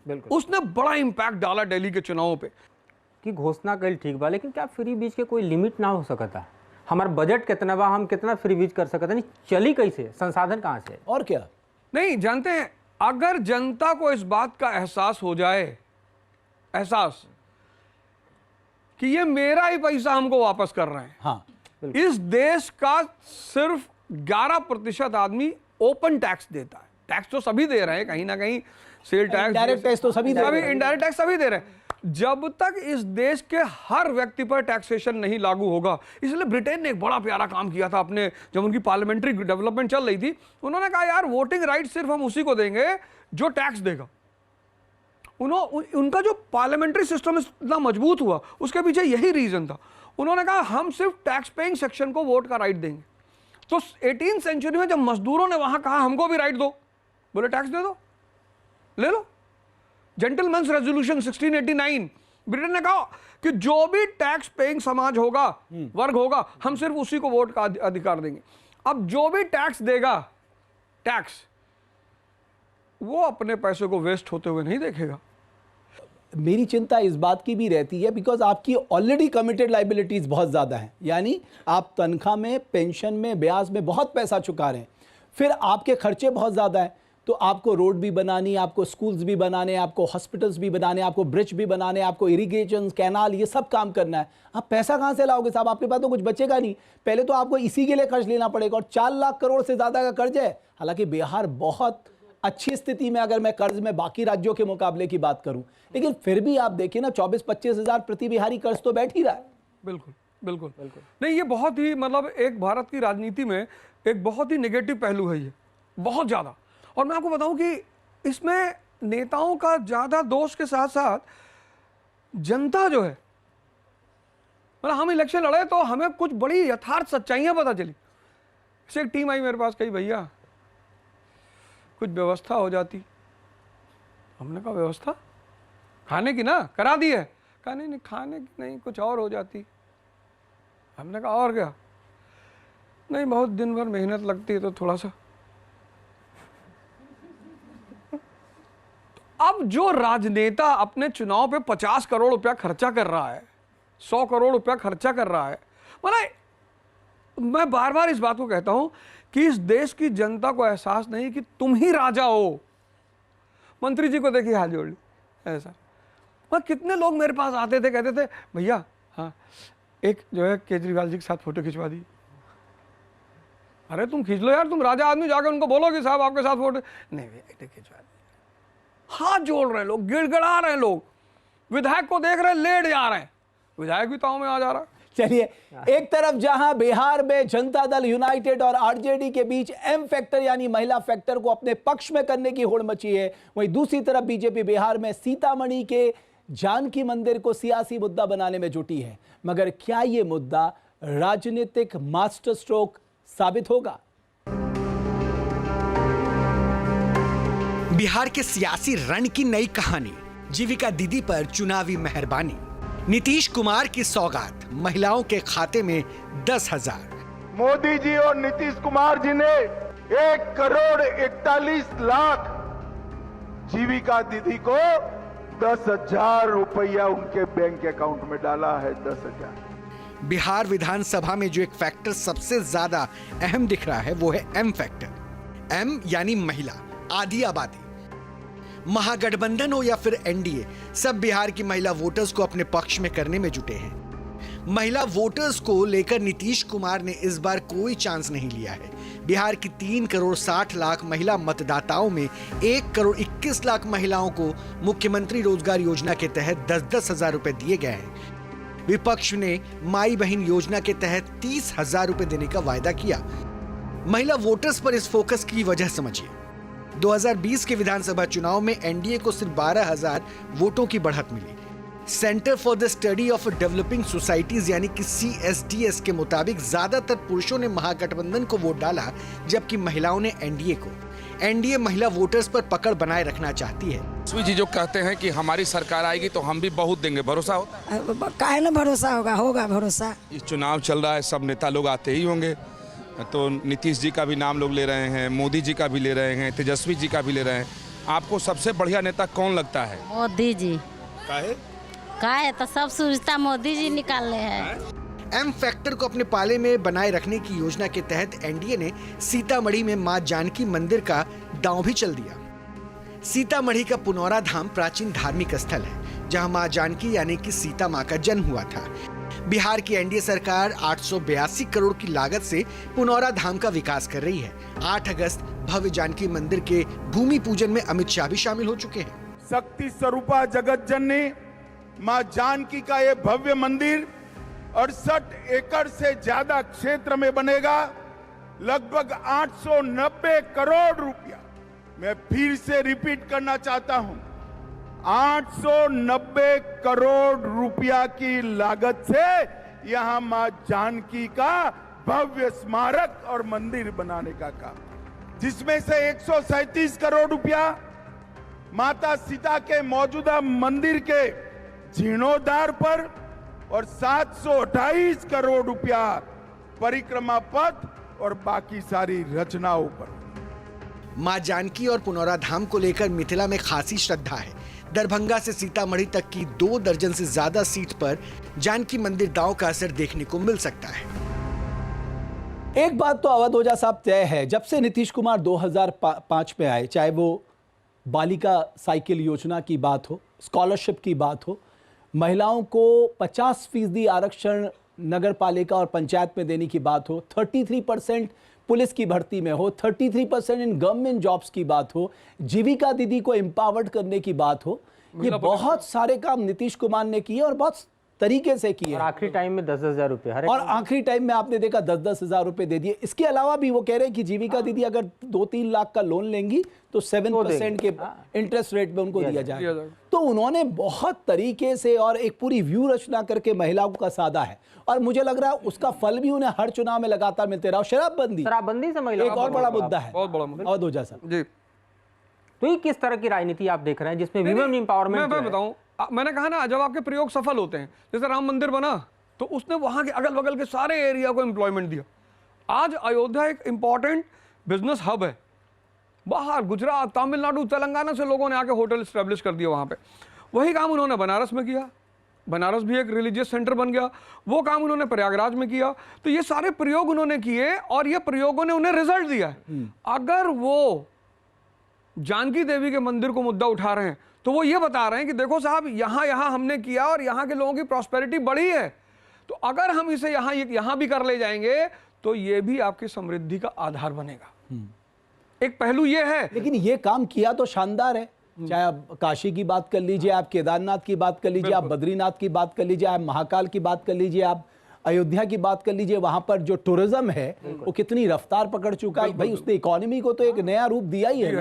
बिल्कुल, उसने बड़ा इम्पैक्ट डाला दिल्ली के चुनावों पे। कि घोषणा कल ठीक बा, लेकिन क्या फ्री बीज के कोई लिमिट ना हो सकता? हमारा बजट कितना बा, हम कितना फ्री बीज कर सकते नहीं, चली कैसे, संसाधन कहाँ से? और क्या नहीं जानते हैं, अगर जनता को इस बात का एहसास हो जाए, एहसास कि ये मेरा ही पैसा हमको वापस कर रहे हैं। हाँ, इस देश का सिर्फ 11% आदमी ओपन टैक्स देता है। टैक्स तो सभी दे रहे हैं कहीं ना कहीं, सेल टैक्स, डायरेक्ट टैक्स तो सभी दे रहे हैं, इनडायरेक्ट टैक्स सभी दे रहे हैं। जब तक इस देश के हर व्यक्ति पर टैक्सेशन नहीं लागू होगा, इसलिए ब्रिटेन ने एक बड़ा प्यारा काम किया था अपने, जब उनकी पार्लियामेंट्री डेवलपमेंट चल रही थी, उन्होंने कहा यार वोटिंग राइट सिर्फ हम उसी को देंगे जो टैक्स देगा। उनका जो पार्लियामेंट्री सिस्टम इतना मजबूत हुआ, उसके पीछे यही रीजन था। उन्होंने कहा हम सिर्फ टैक्स पेइंग सेक्शन को वोट का राइट देंगे। तो 18वीं सेंचुरी में जब मजदूरों ने वहां कहा हमको भी राइट दो, बोले टैक्स दे दो, ले लो। जेंटलमैन्स रेजोल्यूशन 1689, ब्रिटेन ने कहा कि जो भी टैक्स पेइंग समाज होगा, वर्ग होगा, हम सिर्फ उसी को वोट का अधिकार देंगे। अब जो भी टैक्स देगा, टैक्स, वो अपने पैसे को वेस्ट होते हुए नहीं देखेगा। मेरी चिंता इस बात की भी रहती है बिकॉज आपकी ऑलरेडी कमिटेड लाइबिलिटीज बहुत ज़्यादा हैं, यानी आप तनख्वाह में, पेंशन में, ब्याज में बहुत पैसा चुका रहे हैं, फिर आपके खर्चे बहुत ज़्यादा हैं, तो आपको रोड भी बनानी, आपको स्कूल्स भी बनाने, आपको हॉस्पिटल्स भी बनाने, आपको ब्रिज भी बनाने, आपको इरिगेशन, कैनाल, ये सब काम करना है। आप पैसा कहाँ से लाओगे साहब, आपके पास तो कुछ बचेगा नहीं। पहले तो आपको इसी के लिए कर्ज लेना पड़ेगा, और 4 लाख करोड़ से ज़्यादा का कर्ज है। हालांकि बिहार बहुत अच्छी स्थिति में, अगर मैं कर्ज में बाकी राज्यों के मुकाबले की बात करूं, लेकिन फिर भी आप देखिए ना 24-25 हज़ार प्रति बिहारी कर्ज तो बैठ ही रहा है। बिल्कुल बिल्कुल बिल्कुल नहीं, ये बहुत ही मतलब एक भारत की राजनीति में एक बहुत ही नेगेटिव पहलू है ये, बहुत ज़्यादा। और मैं आपको बताऊं कि इसमें नेताओं का ज़्यादा दोष के साथ साथ जनता जो है, मतलब हम इलेक्शन लड़े तो हमें कुछ बड़ी यथार्थ सच्चाइयाँ पता चली। जैसे एक टीम आई मेरे पास, कही भैया कुछ व्यवस्था हो जाती। हमने कहा व्यवस्था खाने की ना, करा दी है। कहा नहीं नहीं खाने की नहीं, कुछ और हो जाती। हमने कहा और क्या? नहीं बहुत दिन भर मेहनत लगती है तो थोड़ा सा। अब जो राजनेता अपने चुनाव पे 50 करोड़ रुपया खर्चा कर रहा है, 100 करोड़ रुपया खर्चा कर रहा है, मतलब मैं बार बार इस बात को कहता हूं कि इस देश की जनता को एहसास नहीं कि तुम ही राजा हो। मंत्री जी को देखिए हाथ जोड़ ली ऐसा। और कितने लोग मेरे पास आते थे, कहते थे भैया हाँ एक जो है केजरीवाल जी के साथ फोटो खिंचवा दी। अरे तुम खींच लो यार, तुम राजा आदमी, जाकर उनको बोलो कि साहब आपके साथ फोटो। नहीं भैया खिंचवा दी। हाथ जोड़ रहे हैं लोग, गिड़गिड़ा रहे हैं लोग, विधायक को देख रहे हैं लेट जा रहे हैं, विधायक भी ताव में आ जा रहा है। चलिए, एक तरफ जहां बिहार में जनता दल यूनाइटेड और आरजेडी के बीच एम फैक्टर यानी महिला फैक्टर को अपने पक्ष में करने की होड़ मची है, वहीं दूसरी तरफ बीजेपी बिहार में सीतामढ़ी के जानकी मंदिर को सियासी मुद्दा बनाने में जुटी है। मगर क्या यह मुद्दा राजनीतिक मास्टर स्ट्रोक साबित होगा? बिहार के सियासी रण की नई कहानी, जीविका दीदी पर चुनावी मेहरबानी। नीतीश कुमार की सौगात महिलाओं के खाते में 10,000। मोदी जी और नीतीश कुमार जी ने 1,41,00,000 जीविका दीदी को 10,000 रुपया उनके बैंक अकाउंट में डाला है। 10,000। बिहार विधानसभा में जो एक फैक्टर सबसे ज्यादा अहम दिख रहा है वो है एम फैक्टर। एम यानी महिला, आधी आबादी। महागठबंधन हो या फिर एनडीए, सब बिहार की महिला वोटर्स को अपने पक्ष में करने में जुटे हैं। महिला वोटर्स को लेकर नीतीश कुमार ने इस बार कोई चांस नहीं लिया है। बिहार की 3,60,00,000 महिला मतदाताओं में 1,21,00,000 महिलाओं को मुख्यमंत्री रोजगार योजना के तहत 10-10 हजार रुपए दिए गए हैं। विपक्ष ने माई बहन योजना के तहत 30,000 रुपए देने का वायदा किया। महिला वोटर्स पर इस फोकस की वजह समझिए। 2020 के विधानसभा चुनाव में एनडीए को सिर्फ 12,000 वोटों की बढ़त मिली। Centre for the study of developing societies यानी कि CSDS के मुताबिक ज्यादातर पुरुषों ने महागठबंधन को वोट डाला, जबकि महिलाओं ने एनडीए को। एनडीए महिला वोटर्स पर पकड़ बनाए रखना चाहती है। सुई जी जो कहते हैं कि हमारी सरकार आएगी तो हम भी बहुत देंगे, भरोसा होता है? काहे ना भरोसा होगा भरोसा। इस चुनाव चल रहा है, सब नेता लोग आते ही होंगे, तो नीतीश जी का भी नाम लोग ले रहे हैं, मोदी जी का भी ले रहे हैं, तेजस्वी जी का भी ले रहे हैं। आपको सबसे बढ़िया नेता कौन लगता है? मोदी जी। काहे तो सब सुविधा मोदी जी निकाल रहे हैं। एम फैक्टर को अपने पाले में बनाए रखने की योजना के तहत एनडीए ने सीतामढ़ी में मां जानकी मंदिर का दांव भी चल दिया। सीतामढ़ी का पुनौरा धाम प्राचीन धार्मिक स्थल है, जहां मां जानकी यानी कि सीता मां का जन्म हुआ था। बिहार की एनडीए सरकार 882 करोड़ की लागत से पुनौरा धाम का विकास कर रही है। 8 अगस्त भव्य जानकी मंदिर के भूमि पूजन में अमित शाह भी शामिल हो चुके हैं। शक्ति स्वरूपा जगत जननी मां जानकी का ये भव्य मंदिर 68 एकड़ से ज्यादा क्षेत्र में बनेगा। लगभग 890 करोड़ रुपया, मैं फिर से रिपीट करना चाहता हूं, 890 करोड़ रुपया की लागत से यहां मां जानकी का भव्य स्मारक और मंदिर बनाने का काम, जिसमें से 137 करोड़ रुपया माता सीता के मौजूदा मंदिर के जीर्णोद्धार पर और 728 करोड़ रुपया परिक्रमा पथ और बाकी सारी रचनाओं पर। मां जानकी और पुनौरा धाम को लेकर मिथिला में खासी श्रद्धा है। दरभंगा से सीतामढ़ी तक की 2 दर्जन से ज्यादा सीट पर जानकी मंदिर दांव का असर देखने को मिल सकता है। एक बात तो अवध ओझा साहब तय है, जब से नीतीश कुमार 2005 में आए, चाहे वो बालिका साइकिल योजना की बात हो, स्कॉलरशिप की बात हो, महिलाओं को 50% आरक्षण नगर पालिका और पंचायत में देने की बात हो, 33% पुलिस की भर्ती में हो, 33% इन गवर्नमेंट जॉब्स की बात हो, जीविका दीदी को एम्पावर्ड करने की बात हो, ये बहुत सारे काम नीतीश कुमार ने किए और बहुत तरीके से किए। और आखिरी टाइम में 10-10 हजार रुपए, और आखिरी टाइम में आपने देखा 10-10 हजार रुपए दे दिए। इसके अलावा भी वो कह रहे हैं कि जीविका दीदी अगर 2-3 लाख का लोन लेंगी तो 7% के इंटरेस्ट रेट पे उनको दिया जाएगा। तो उन्होंने बहुत तरीके से और एक पूरी व्यू रचना करके महिलाओं का साधा है, और मुझे लग रहा है उसका फल भी उन्हें हर चुनाव में लगातार मिलते रहा। शराबबंदी से महिला एक और बड़ा मुद्दा है। बहुत बड़ा मुद्दा। और दोजा साहब जी, तो ये किस तरह की राजनीति आप देख रहे हैं जिसमें विमेन एम्पावरमेंट? मैं बताऊं, मैंने कहा ना, जब आपके प्रयोग सफल होते हैं, जैसे राम मंदिर बना तो उसने वहां के अगल बगल के सारे एरिया को एम्प्लॉयमेंट दिया। आज अयोध्या एक इंपॉर्टेंट बिजनेस हब है। बाहर गुजरात, तमिलनाडु, तेलंगाना से लोगों ने आके होटल स्टैब्लिश कर दिया वहां पे। वही काम उन्होंने बनारस में किया, बनारस भी एक रिलीजियस सेंटर बन गया। वो काम उन्होंने प्रयागराज में किया। तो ये सारे प्रयोग उन्होंने किए और ये प्रयोगों ने उन्हें रिजल्ट दिया है। अगर वो जानकी देवी के मंदिर को मुद्दा उठा रहे हैं तो वो ये बता रहे हैं कि देखो साहब, यहाँ हमने किया और यहाँ के लोगों की प्रॉस्पेरिटी बढ़ी है, तो अगर हम इसे यहाँ भी कर ले जाएंगे तो ये भी आपकी समृद्धि का आधार बनेगा। एक पहलू ये है। लेकिन ये काम किया तो शानदार है। चाहे आप काशी की बात कर लीजिए, आप केदारनाथ की बात कर लीजिए, आप बद्रीनाथ की बात कर लीजिए, आप महाकाल की बात कर लीजिए, आप अयोध्या की बात कर लीजिए। वहां पर जो टूरिज्म है वो कितनी रफ्तार पकड़ चुका है भाई, उसने इकोनॉमी को तो एक नया रूप दिया ही है।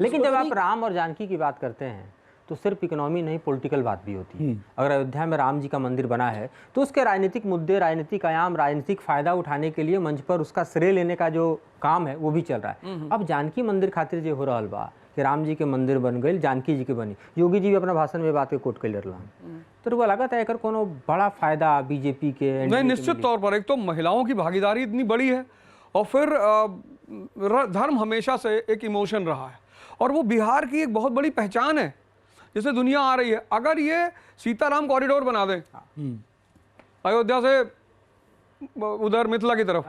लेकिन जब आप राम और जानकी की बात करते हैं तो सिर्फ इकोनॉमी नहीं, पॉलिटिकल बात भी होती है। अगर अयोध्या में राम जी का मंदिर बना है तो उसके राजनीतिक मुद्दे, राजनीतिक आयाम, राजनीतिक फायदा उठाने के लिए मंच पर उसका श्रेय लेने का जो काम है वो भी चल रहा है। अब जानकी मंदिर खातिर जो हो रहा बा, कि राम जी के मंदिर बन गए, जानकी जी के बनी। योगी जी भी अपना भाषण में बात के कोट कैलर ला, तो वो लगा था एक कोनो बड़ा फायदा बीजेपी के नहीं, निश्चित तौर पर एक तो महिलाओं की भागीदारी इतनी बड़ी है, और फिर धर्म हमेशा से एक इमोशन रहा है, और वो बिहार की एक बहुत बड़ी पहचान है जिसे दुनिया आ रही है। अगर ये सीताराम कॉरिडोर बना दे अयोध्या से उधर मिथिला की तरफ,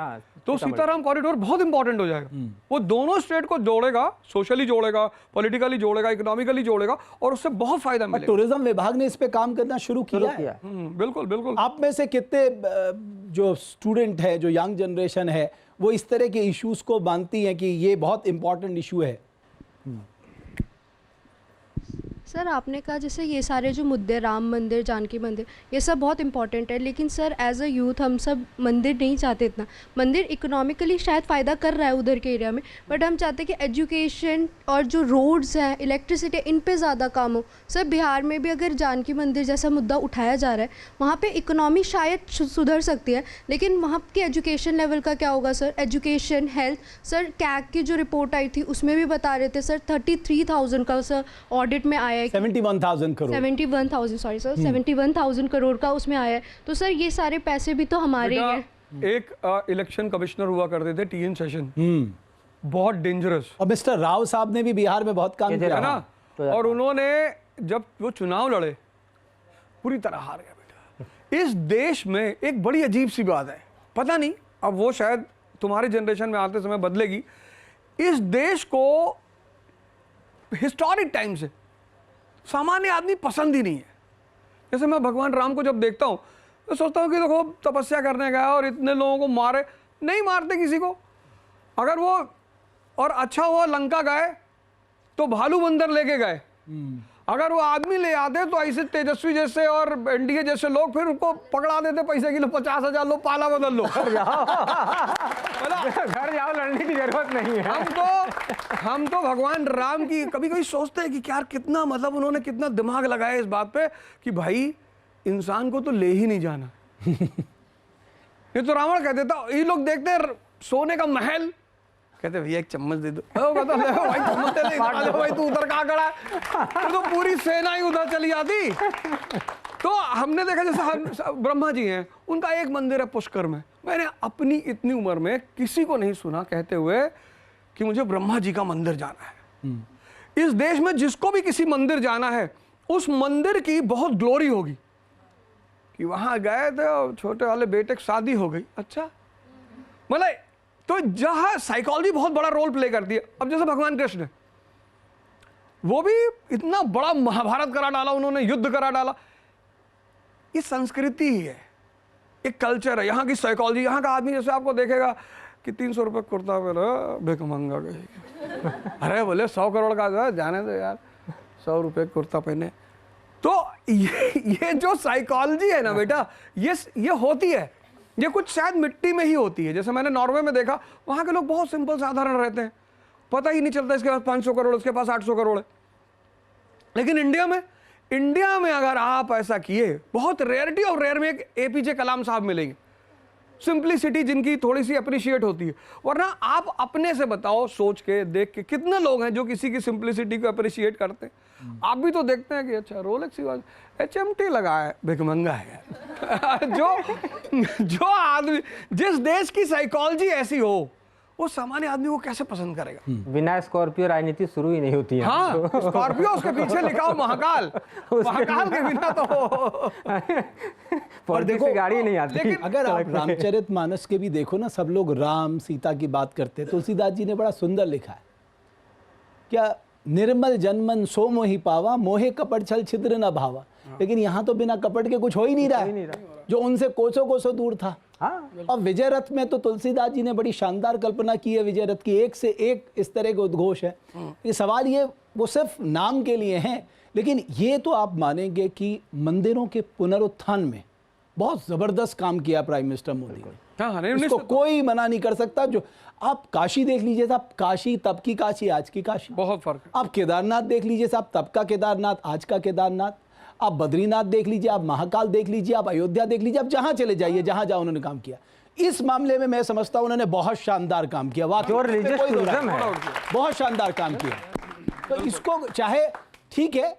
तो सीताराम कॉरिडोर बहुत इंपॉर्टेंट हो जाएगा। वो दोनों स्टेट को जोड़ेगा, सोशली जोड़ेगा, पॉलिटिकली जोड़ेगा, इकोनॉमिकली जोड़ेगा, और उससे बहुत फायदा मिलेगा। टूरिज्म विभाग ने इस पे काम करना शुरू किया है। बिल्कुल बिल्कुल। आप में से कितने जो स्टूडेंट है, जो यंग जनरेशन है, वो इस तरह के इश्यूज को मानती हैं कि ये बहुत इंपॉर्टेंट इशू है? सर आपने कहा जैसे ये सारे जो मुद्दे, राम मंदिर, जानकी मंदिर, ये सब बहुत इंपॉर्टेंट है, लेकिन सर एज अ यूथ हम सब मंदिर नहीं चाहते इतना। मंदिर इकोनॉमिकली शायद फ़ायदा कर रहा है उधर के एरिया में, बट हम चाहते हैं कि एजुकेशन और जो रोड्स हैं, इलेक्ट्रिसिटी, इन पे ज़्यादा काम हो। सर बिहार में भी अगर जानकी मंदिर जैसा मुद्दा उठाया जा रहा है, वहाँ पे इकोनॉमी शायद सुधर सकती है, लेकिन वहाँ की एजुकेशन लेवल का क्या होगा sir? Education, health. Sir CAG की जो रिपोर्ट आई थी उसमें भी बता रहे थे सर 33,000 का सर ऑडिट में आया है, 71,000 करोड़, 71,000 सॉरी सर 71,000 करोड़ का उसमें आया है। तो सर ये सारे पैसे भी तो हमारे हैं। एक इलेक्शन कमिश्नर हुआ करते थे टीएन सेशन, बहुत डेंजरस, और मिस्टर राव साहब ने भी बिहार में बहुत काम किया ना, और उन्होंने जब वो चुनाव लड़े पूरी तरह हार गया बेटा। इस देश में एक बड़ी अजीब सी बात है, पता नहीं अब वो शायद तुम्हारे जनरेशन में आते समय बदलेगी। इस देश को हिस्टोरिक टाइम से सामान्य आदमी पसंद ही नहीं है। जैसे मैं भगवान राम को जब देखता हूँ तो सोचता हूँ कि देखो तपस्या करने गया और इतने लोगों को मारे, नहीं मारते किसी को। अगर वो और अच्छा हुआ लंका गए तो भालू बंदर लेके गए, अगर वो आदमी ले आते तो ऐसे तेजस्वी जैसे और एनडीए जैसे लोग फिर उनको पकड़ा देते पैसे के लिए, 50,000 लो, पाला बदल लो, घर जाओ, लड़ने की जरूरत नहीं है। हम तो भगवान राम की कभी कभी सोचते हैं कि यार कितना मतलब उन्होंने कितना दिमाग लगाया इस बात पे कि भाई इंसान को तो ले ही नहीं जाना। ये तो रावण कहते था, ये लोग देखते हैं सोने का महल, कहते भैया एक चम्मच दे दो, भाई चम्मच दे दे, भाई तू उधर कहाँ खड़ा है, तो पूरी सेना ही उधर चली जाती। तो हमने देखा जैसे हम ब्रह्मा जी हैं, उनका एक मंदिर है पुष्कर में। मैंने अपनी इतनी उम्र में किसी को नहीं सुना कहते हुए कि मुझे ब्रह्मा जी का मंदिर जाना है। इस देश में जिसको भी किसी मंदिर जाना है, उस मंदिर की बहुत ग्लोरी होगी कि वहां गए थे और छोटे वाले बेटे की शादी हो गई। अच्छा, मतलब तो जहां साइकोलॉजी बहुत बड़ा रोल प्ले करती है। अब जैसे भगवान कृष्ण, वो भी इतना बड़ा महाभारत करा डाला उन्होंने, युद्ध करा डाला। ये संस्कृति ही है, एक कल्चर है, यहाँ की साइकोलॉजी। यहाँ का आदमी जैसे आपको देखेगा कि 300 रुपये कुर्ता पहना, भिखमंगा गई, अरे बोले 100 करोड़ का जो है, जाने दो यार, 100 रुपये कुर्ता पहने। तो ये जो साइकोलॉजी है ना बेटा, ये होती है, ये कुछ शायद मिट्टी में ही होती है। जैसे मैंने नॉर्वे में देखा, वहाँ के लोग बहुत सिंपल साधारण रहते हैं, पता ही नहीं चलता इसके पास 500 करोड़, इसके पास 800 करोड़ है। लेकिन इंडिया में अगर आप ऐसा किए, बहुत रेयरिटी ऑफ रेयर में एक एपीजे कलाम साहब मिलेंगे, सिंप्लिसिटी जिनकी थोड़ी सी अप्रिशिएट होती है। वरना आप अपने से बताओ, सोच के देख के, कितने लोग हैं जो किसी की सिंप्लिसिटी को अप्रिशिएट करते हैं। आप भी तो देखते हैं कि अच्छा रोलेक्स की HMT लगा है, भिखमंगा है। जो आदमी, जिस देश की साइकोलॉजी ऐसी हो, वो सामान्य आदमी को कैसे पसंद करेगा? बिना स्कॉर्पियो राजनीति शुरू ही नहीं होती है। हाँ, स्कॉर्पियो उसके पीछे लिखा हो महाकाल, महाकाल के बिना तो पर देखो गाड़ी नहीं आती। लेकिन अगर आप रामचरितमानस के भी देखो ना, सब लोग राम सीता की बात करते हैं। तुलसीदास जी ने बड़ा सुंदर लिखा है, क्या निर्मल जनमन सो मोहि पावा, मोहे कपट छल छिद्र न भावा। लेकिन यहाँ तो बिना कपट के कुछ हो ही नहीं रहा, जो उनसे कोसों दूर था। और विजय रथ में तो तुलसीदास जी ने बड़ी शानदार कल्पना की है विजय रथ की, एक से एक इस तरह के उद्घोष है। ये सवाल ये वो सिर्फ नाम के लिए हैं, लेकिन ये तो आप मानेंगे कि मंदिरों के पुनरुत्थान में बहुत जबरदस्त काम किया प्राइम मिनिस्टर मोदी ने। इसको कोई मना नहीं कर सकता। जो आप काशी देख लीजिए साहब, काशी तब की काशी, आज की काशी, बहुत फर्क है। आप केदारनाथ देख लीजिए साहब, तब का केदारनाथ, आज का केदारनाथ। आप बद्रीनाथ देख लीजिए, आप महाकाल देख लीजिए, आप अयोध्या देख लीजिए, आप जहां चले जाइए, जहां जहां उन्होंने काम किया। इस मामले में मैं समझता हूं उन्होंने बहुत शानदार काम किया, वाकई बहुत शानदार काम किया। तो इसको चाहे ठीक है,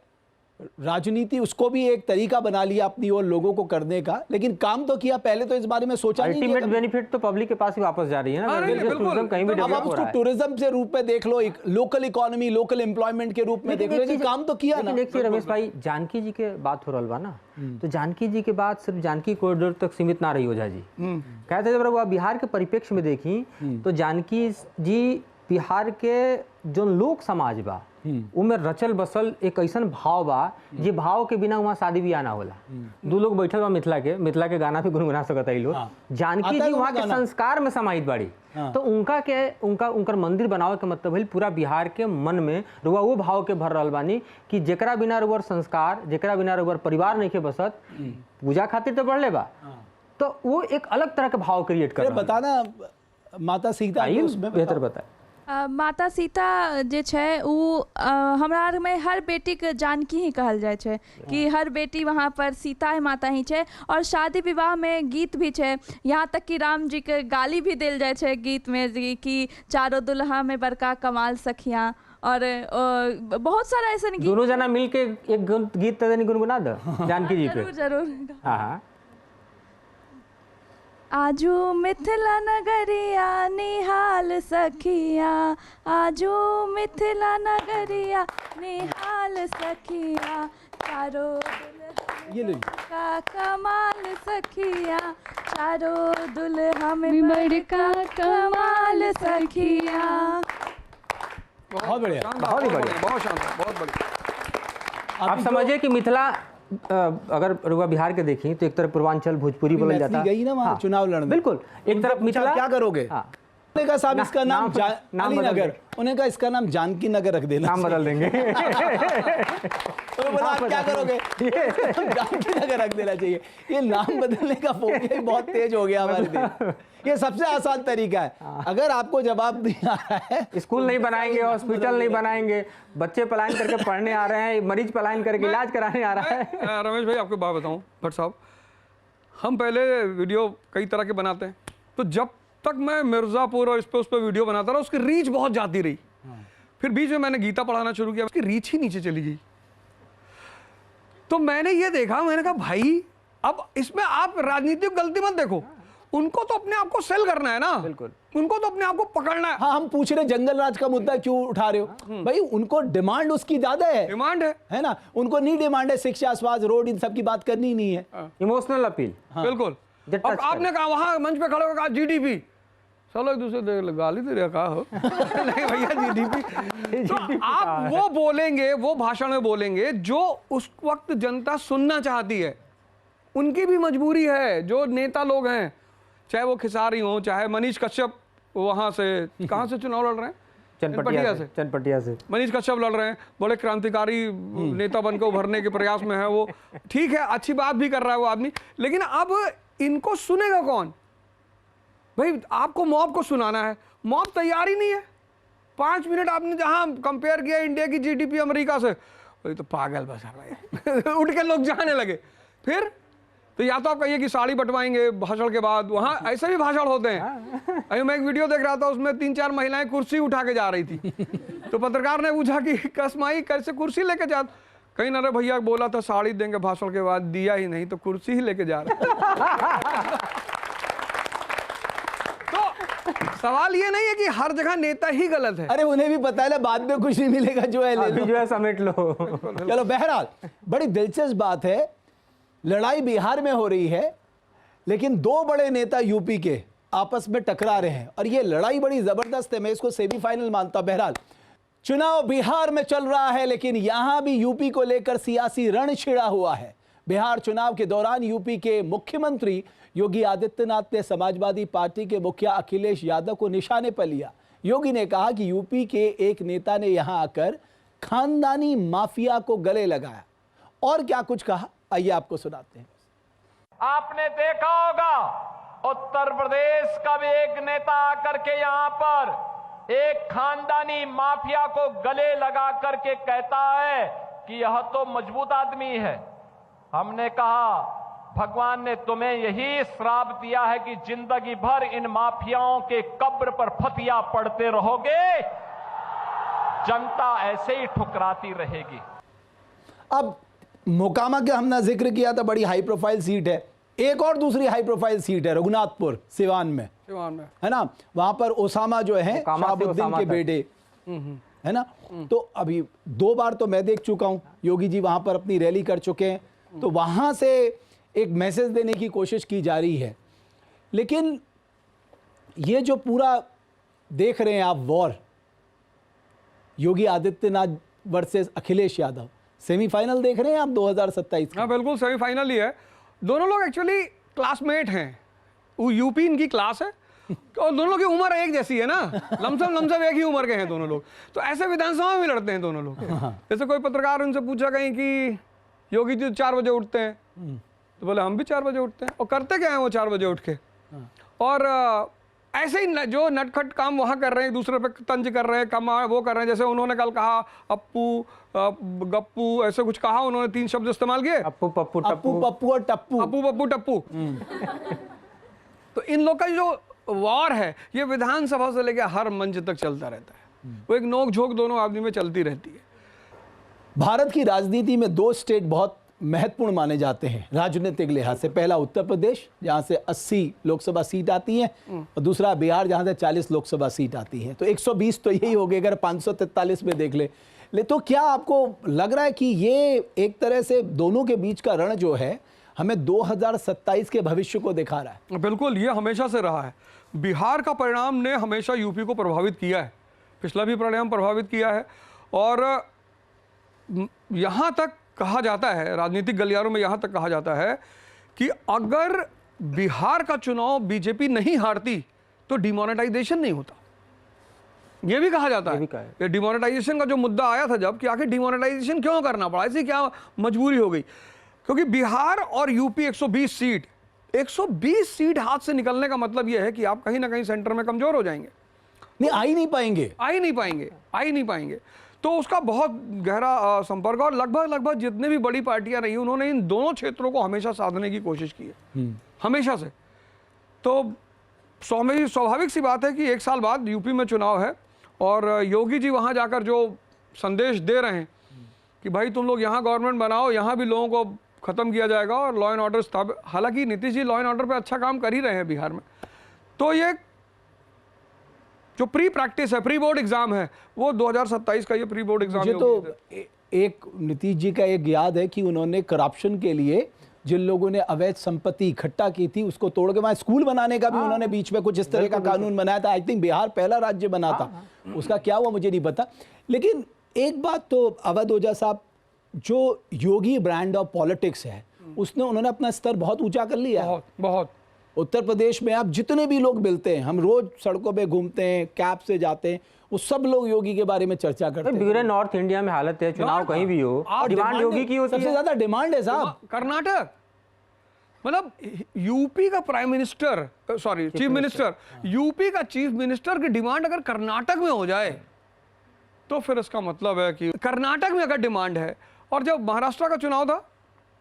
राजनीति उसको भी एक तरीका बना लिया अपनी और लोगों को करने का, लेकिन काम तो किया, पहले तो इस बारे में सोचा नहीं। अल्टीमेट बेनिफिट तो पब्लिक के पास ही वापस जा रही है ना। टूरिज्म कहीं भी अब डेवलप आप हो उसको रहा है। टूरिज्म से रूप में देख लो, एक लोकल इकोनॉमी, लोकल एम्प्लॉयमेंट के रूप में देख लो, लेकिन काम तो किया ना। लेकिन एक चीज रमेश भाई, जानकी जी के बात हो रहा बा ना, तो जानकी जी के बाद सिर्फ जानकी कॉरिडोर तक सीमित ना रही ओझा जी। कहते जब वह बिहार के परिप्रेक्ष्य में देखी तो जानकी जी बिहार के जो लोक समाज बा उनमें रचल बसल एक ऐसा भाव बा, जे भाव के बिना वहाँ शादी बियाह ना होला। दो लोग बैठल बा मिथिला के गाना भी गुनगुना सकता है लोग। जानकी जी वहाँ के संस्कार में समाहित बाड़ी, तो उनका मंदिर बनावे के मतलब है पूरा बिहार के मन में रुआ वो भाव के भर रहल बानी कि जेकरा बिना रुआ संस्कार, जेकरा बिना रुआ परिवार नहीं के बसत, पूजा खातिर तो बढ़ले बा, तो वो एक अलग तरह के भाव क्रिएट कर। बताना माता सीता बेहतर बताए। माता सीता जे छै उ हमरा आर में हर बेटी के जानकी ही कहल जाए छै कि हर बेटी वहाँ पर सीता माता ही छै। और शादी विवाह में गीत भी छै, यहाँ तक कि राम जी के गाली भी दिल जाए छै गीत में कि चारों दुल्हा में बड़का कमाल सखियाँ, और बहुत सारा ऐसा गीत। दोनों जना मिलके एक गीत गुनगुना दो जानकी जी पे। जरूर जरूर। हाँ। आजू मिथिला नगरिया निहाल सखिया, आजू मिथिला नगरिया निहाल सखिया, चारों का कमाल सखिया, चारों दुल्हा में बड़का कमाल सखिया। बहुत बढ़िया, बहुत ही बढ़िया, बहुत शानदार, बहुत बढ़िया। आप समझिए कि मिथिला अगर रुआ बिहार के देखी तो एक तरफ पूर्वांचल भोजपुरी बोला जाता है, गई ना वहाँ चुनाव लड़ने, बिल्कुल एक तरफ मिथिला। क्या करोगे? उन्होंने कहा साहब इसका नाम अलीनगर, उन्होंने कहा इसका नाम जानकी नगर रख देना, नाम बदल देंगे। तो बोला आप क्या करोगे? जानकी नगर रख देना चाहिए। ये नाम बदलने का फोबिया ही बहुत तेज हो गया हमारे देश। ये सबसे आसान तरीका है। अगर आपको जवाब नहीं आ रहा है, स्कूल नहीं बनाएंगे, हॉस्पिटल नहीं बनाएंगे, बच्चे पलायन करके पढ़ने आ रहे हैं, मरीज पलायन करके इलाज कराने आ रहा है। रमेश भाई आपको बात बताऊं भट्ट साहब, हम पहले वीडियो कई तरह के बनाते हैं, तो जब तक मैं मिर्जापुर और उस पर वीडियो बनाता रहा, उसकी रीच बहुत जाती रही। फिर बीच में मैंने गीता पढ़ाना शुरू किया, उसकी रीच ही नीचे चली गई। तो मैंने ये देखा, मैंने कहा भाई अब इसमें आप राजनीतिक गलती मत देखो, उनको तो अपने आप को सेल करना है ना, बिल्कुल उनको तो अपने आप को पकड़ना है। हाँ, हम पूछ रहे जंगल राज का मुद्दा क्यों उठा रहे हो? भाई उनको डिमांड उसकी ज्यादा है, डिमांड है ना, उनको नहीं डिमांड है शिक्षा, स्वास्थ्य, रोड, इन सब की बात करनी ही नहीं है। Emotional appeal. बिल्कुल। अब आपने कहा वहां मंच पे खड़े होकर कहा जीडीपी, चलो एक दूसरे गाली दे रहा कहा हो नहीं भैया जीडीपी। तो आप वो बोलेंगे, वो भाषण में बोलेंगे जो उस वक्त जनता सुनना चाहती है, उनकी भी मजबूरी है। जो नेता लोग हैं, चाहे वो खिसारी हो, चाहे मनीष कश्यप वहां से, कहां से चुनाव लड़ रहे हैं, चनपटिया से मनीष कश्यप लड़ रहे हैं, बड़े क्रांतिकारी नेता बनकर उभरने के प्रयास में है वो, ठीक है, अच्छी बात भी कर रहा है वो आदमी, लेकिन अब इनको सुनेगा कौन? भाई आपको मॉब को सुनाना है, मॉब तैयार ही नहीं है। 5 मिनट आपने जहां कंपेयर किया इंडिया की जीडीपी अमेरिका से, वही तो पागल बस भाई उठ के लोग जाने लगे। फिर तो या तो आप कहिए कि साड़ी बंटवाएंगे भाषण के बाद, वहां ऐसे भी भाषण होते हैं। अभी मैं एक वीडियो देख रहा था, उसमें 3-4 महिलाएं कुर्सी उठा के जा रही थी, तो पत्रकार ने पूछा कि कसमाई कैसे कुर्सी लेके जा, कहीं ना भैया बोला था साड़ी देंगे भाषण के बाद, दिया ही नहीं तो कुर्सी ही लेके जा रहे। सवाल ये नहीं है कि हर जगह नेता ही गलत है। अरे उन्हें भी पता है ना, बाद में कुछ नहीं मिलेगा, जो है ले लो, जो है समेट लो। चलो, बहरहाल बड़ी दिलचस्प बात है, लड़ाई बिहार में हो रही है, लेकिन 2 बड़े नेता यूपी के आपस में टकरा रहे हैं, और ये लड़ाई बड़ी जबरदस्त है। मैं इसको सेमीफाइनल मानता हूं। बहरहाल चुनाव बिहार में चल रहा है, लेकिन यहां भी यूपी को लेकर सियासी रण छिड़ा हुआ है। बिहार चुनाव के दौरान यूपी के मुख्यमंत्री योगी आदित्यनाथ ने समाजवादी पार्टी के मुखिया अखिलेश यादव को निशाने पर लिया। योगी ने कहा कि यूपी के एक नेता ने यहां आकर खानदानी माफिया को गले लगाया, और क्या कुछ कहा आइए आपको सुनाते हैं। आपने देखा होगा उत्तर प्रदेश का भी एक नेता आकर के यहाँ पर एक खानदानी माफिया को गले लगा करके कहता है कि यह तो मजबूत आदमी है। हमने कहा भगवान ने तुम्हें यही श्राप दिया है कि जिंदगी भर इन माफियाओं के कब्र पर फतिया पड़ते रहोगे। जनता ऐसे ही ठुकराती रहेगी। अब मोकामा के हमने जिक्र किया था, बड़ी हाई प्रोफाइल सीट है। एक और दूसरी हाई प्रोफाइल सीट है रघुनाथपुर सिवान में, है ना, वहां पर ओसामा जो है शहाबुद्दीन के बेटे, है ना। तो अभी 2 बार तो मैं देख चुका हूं, योगी जी वहां पर अपनी रैली कर चुके हैं, तो वहां से एक मैसेज देने की कोशिश की जा रही है। लेकिन ये जो पूरा देख रहे हैं आप war, Yogi Adityanath versus Akhilesh Yadav, semifinal देख रहे हैं आप 2027? हाँ बिल्कुल सेमीफाइनल ही है। दोनों लोग एक्चुअली क्लासमेट हैं, वो यूपी इनकी क्लास है और दोनों लोग की उम्र एक जैसी है ना, लमसम एक ही उम्र के हैं दोनों लोग, तो ऐसे विधानसभा में लड़ते हैं दोनों लोग। जैसे कोई पत्रकार उनसे पूछा कहीं कि योगी जी 4 बजे उठते हैं, तो बोले हम भी 4 बजे उठते हैं। और करते क्या हैं वो 4 बजे उठ के? और ऐसे ही जो नटखट काम वहाँ कर रहे हैं, दूसरे पे तंज कर रहे हैं, कमा वो कर रहे हैं। जैसे उन्होंने कल कहा अप्पू गप्पू, ऐसे कुछ कहा उन्होंने, 3 शब्द इस्तेमाल किए, अप्पू पप्पू अप्पू पप्पू और टप्पू, अप्पू पप्पू टप्पू। तो इन लोग का जो वॉर है ये विधानसभा से लेकर हर मंच तक चलता रहता है, वो एक नोक झोंक दोनों आदमी में चलती रहती है। भारत की राजनीति में 2 स्टेट बहुत महत्वपूर्ण माने जाते हैं राजनीतिक लिहाज से। पहला उत्तर प्रदेश, जहां से 80 लोकसभा सीट आती हैं, और दूसरा बिहार, जहां से 40 लोकसभा सीट आती हैं। तो 120 तो यही हो गए अगर 543 में देख ले। तो क्या आपको लग रहा है कि ये एक तरह से दोनों के बीच का रण जो है हमें 2027 के भविष्य को दिखा रहा है? बिल्कुल, ये हमेशा से रहा है। बिहार का परिणाम ने हमेशा यूपी को प्रभावित किया है, पिछला भी परिणाम प्रभावित किया है। और यहाँ तक कहा जाता है, राजनीतिक गलियारों में यहाँ तक कहा जाता है कि अगर बिहार का चुनाव बीजेपी नहीं हारती तो डिमोनेटाइजेशन नहीं होता। ये भी कहा जाता है। ये डिमोनेटाइजेशन का जो मुद्दा आया था जब, कि आखिर डिमोनेटाइजेशन क्यों करना पड़ा, ऐसी क्या मजबूरी हो गई? क्योंकि बिहार और यूपी 120 सीट हाथ से निकलने का मतलब यह है कि आप कहीं ना कहीं सेंटर में कमजोर हो जाएंगे, नहीं आ ही नहीं पाएंगे। तो उसका बहुत गहरा संपर्क, और लगभग जितने भी बड़ी पार्टियां रही उन्होंने इन दोनों क्षेत्रों को हमेशा साधने की कोशिश की है, हमेशा से। तो स्वाभाविक सी बात है कि 1 साल बाद यूपी में चुनाव है और योगी जी वहां जाकर जो संदेश दे रहे हैं कि भाई तुम लोग यहाँ गवर्नमेंट बनाओ, यहाँ भी लोगों को खत्म किया जाएगा और लॉ एंड ऑर्डर स्थापित। हालांकि Nitish ji law and order पे अच्छा काम कर ही रहे हैं बिहार में। तो ये जो प्री प्रैक्टिस है, प्री बोर्ड एग्जाम है, वो 2027 का ये प्री बोर्ड एग्जाम। मुझे तो एक नीतीश जी का एक याद है कि उन्होंने करप्शन के लिए जिन लोगों ने अवैध संपत्ति इकट्ठा की थी उसको तोड़ के वहां स्कूल बनाने का भी उन्होंने बीच में कुछ इस तरह का कानून बनाया था। आई थिंक बिहार पहला राज्य बना था, उसका क्या हुआ मुझे नहीं पता। लेकिन एक बात तो अवध ओझा साहब, जो योगी ब्रांड ऑफ पॉलिटिक्स है उसने उन्होंने अपना स्तर बहुत ऊंचा कर लिया। बहुत उत्तर प्रदेश में आप जितने भी लोग मिलते हैं, हम रोज सड़कों पे घूमते हैं, कैब से जाते हैं, वो सब लोग योगी के बारे में चर्चा करते हैं। पूरे नॉर्थ इंडिया में हालत है, चुनाव कहीं भी हो डिमांड योगी की होती है। सबसे ज्यादा डिमांड है साहब कर्नाटक, मतलब यूपी का prime minister, sorry chief minister, UP का चीफ मिनिस्टर की डिमांड अगर कर्नाटक में हो जाए तो फिर इसका मतलब है कि कर्नाटक में अगर डिमांड है। और जब महाराष्ट्र का चुनाव था,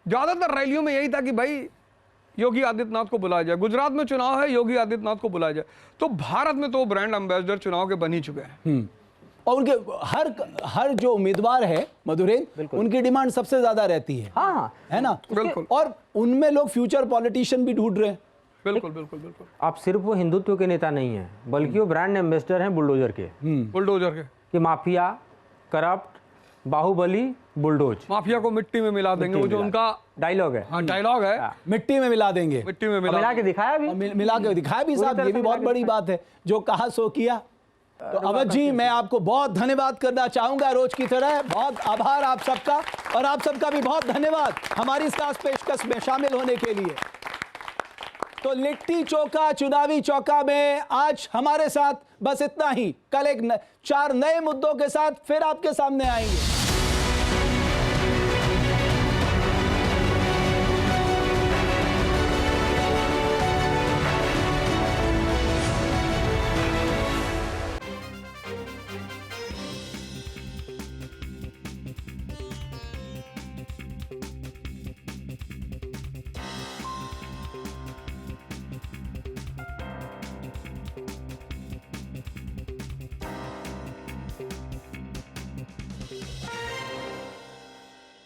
ज्यादातर रैलियों में यही था कि भाई योगी आदित्यनाथ को बुलाया जाए। गुजरात में चुनाव है, योगी आदित्यनाथ को बुलाया जाए। तो भारत में तो ब्रांड एम्बेसडर चुनाव के बन ही चुके हैं। और उनके हर जो उम्मीदवार है मधुरेन, उनकी डिमांड सबसे ज्यादा रहती है। हाँ, है ना? बिल्कुल। और उनमें लोग फ्यूचर पॉलिटिशियन भी ढूंढ रहे हैं। बिल्कुल। आप सिर्फ वो हिंदुत्व के नेता नहीं है, बल्कि वो ब्रांड एम्बेसडर हैं बुलडोजर के। कि माफिया, करप्ट, बाहुबली, बुलडोज। माफिया को मिट्टी में मिला देंगे, वो जो उनका डायलॉग है। हाँ, डायलॉग है, मिट्टी में मिला देंगे, मिट्टी में मिला के दिखाया भी, मिला के दिखाया भी साहब। ये भी बहुत बड़ी बात है, जो कहा सो किया। तो अवध जी, मैं आपको बहुत धन्यवाद करना चाहूंगा रोज की तरह। बहुत आभार आप सबका, और आप सबका भी बहुत धन्यवाद हमारी इस खास पेशकश में शामिल होने के लिए। तो लिट्टी चोखा चुनावी चौका में आज हमारे साथ बस इतना ही। कल 4 नए मुद्दों के साथ फिर आपके सामने आएंगे।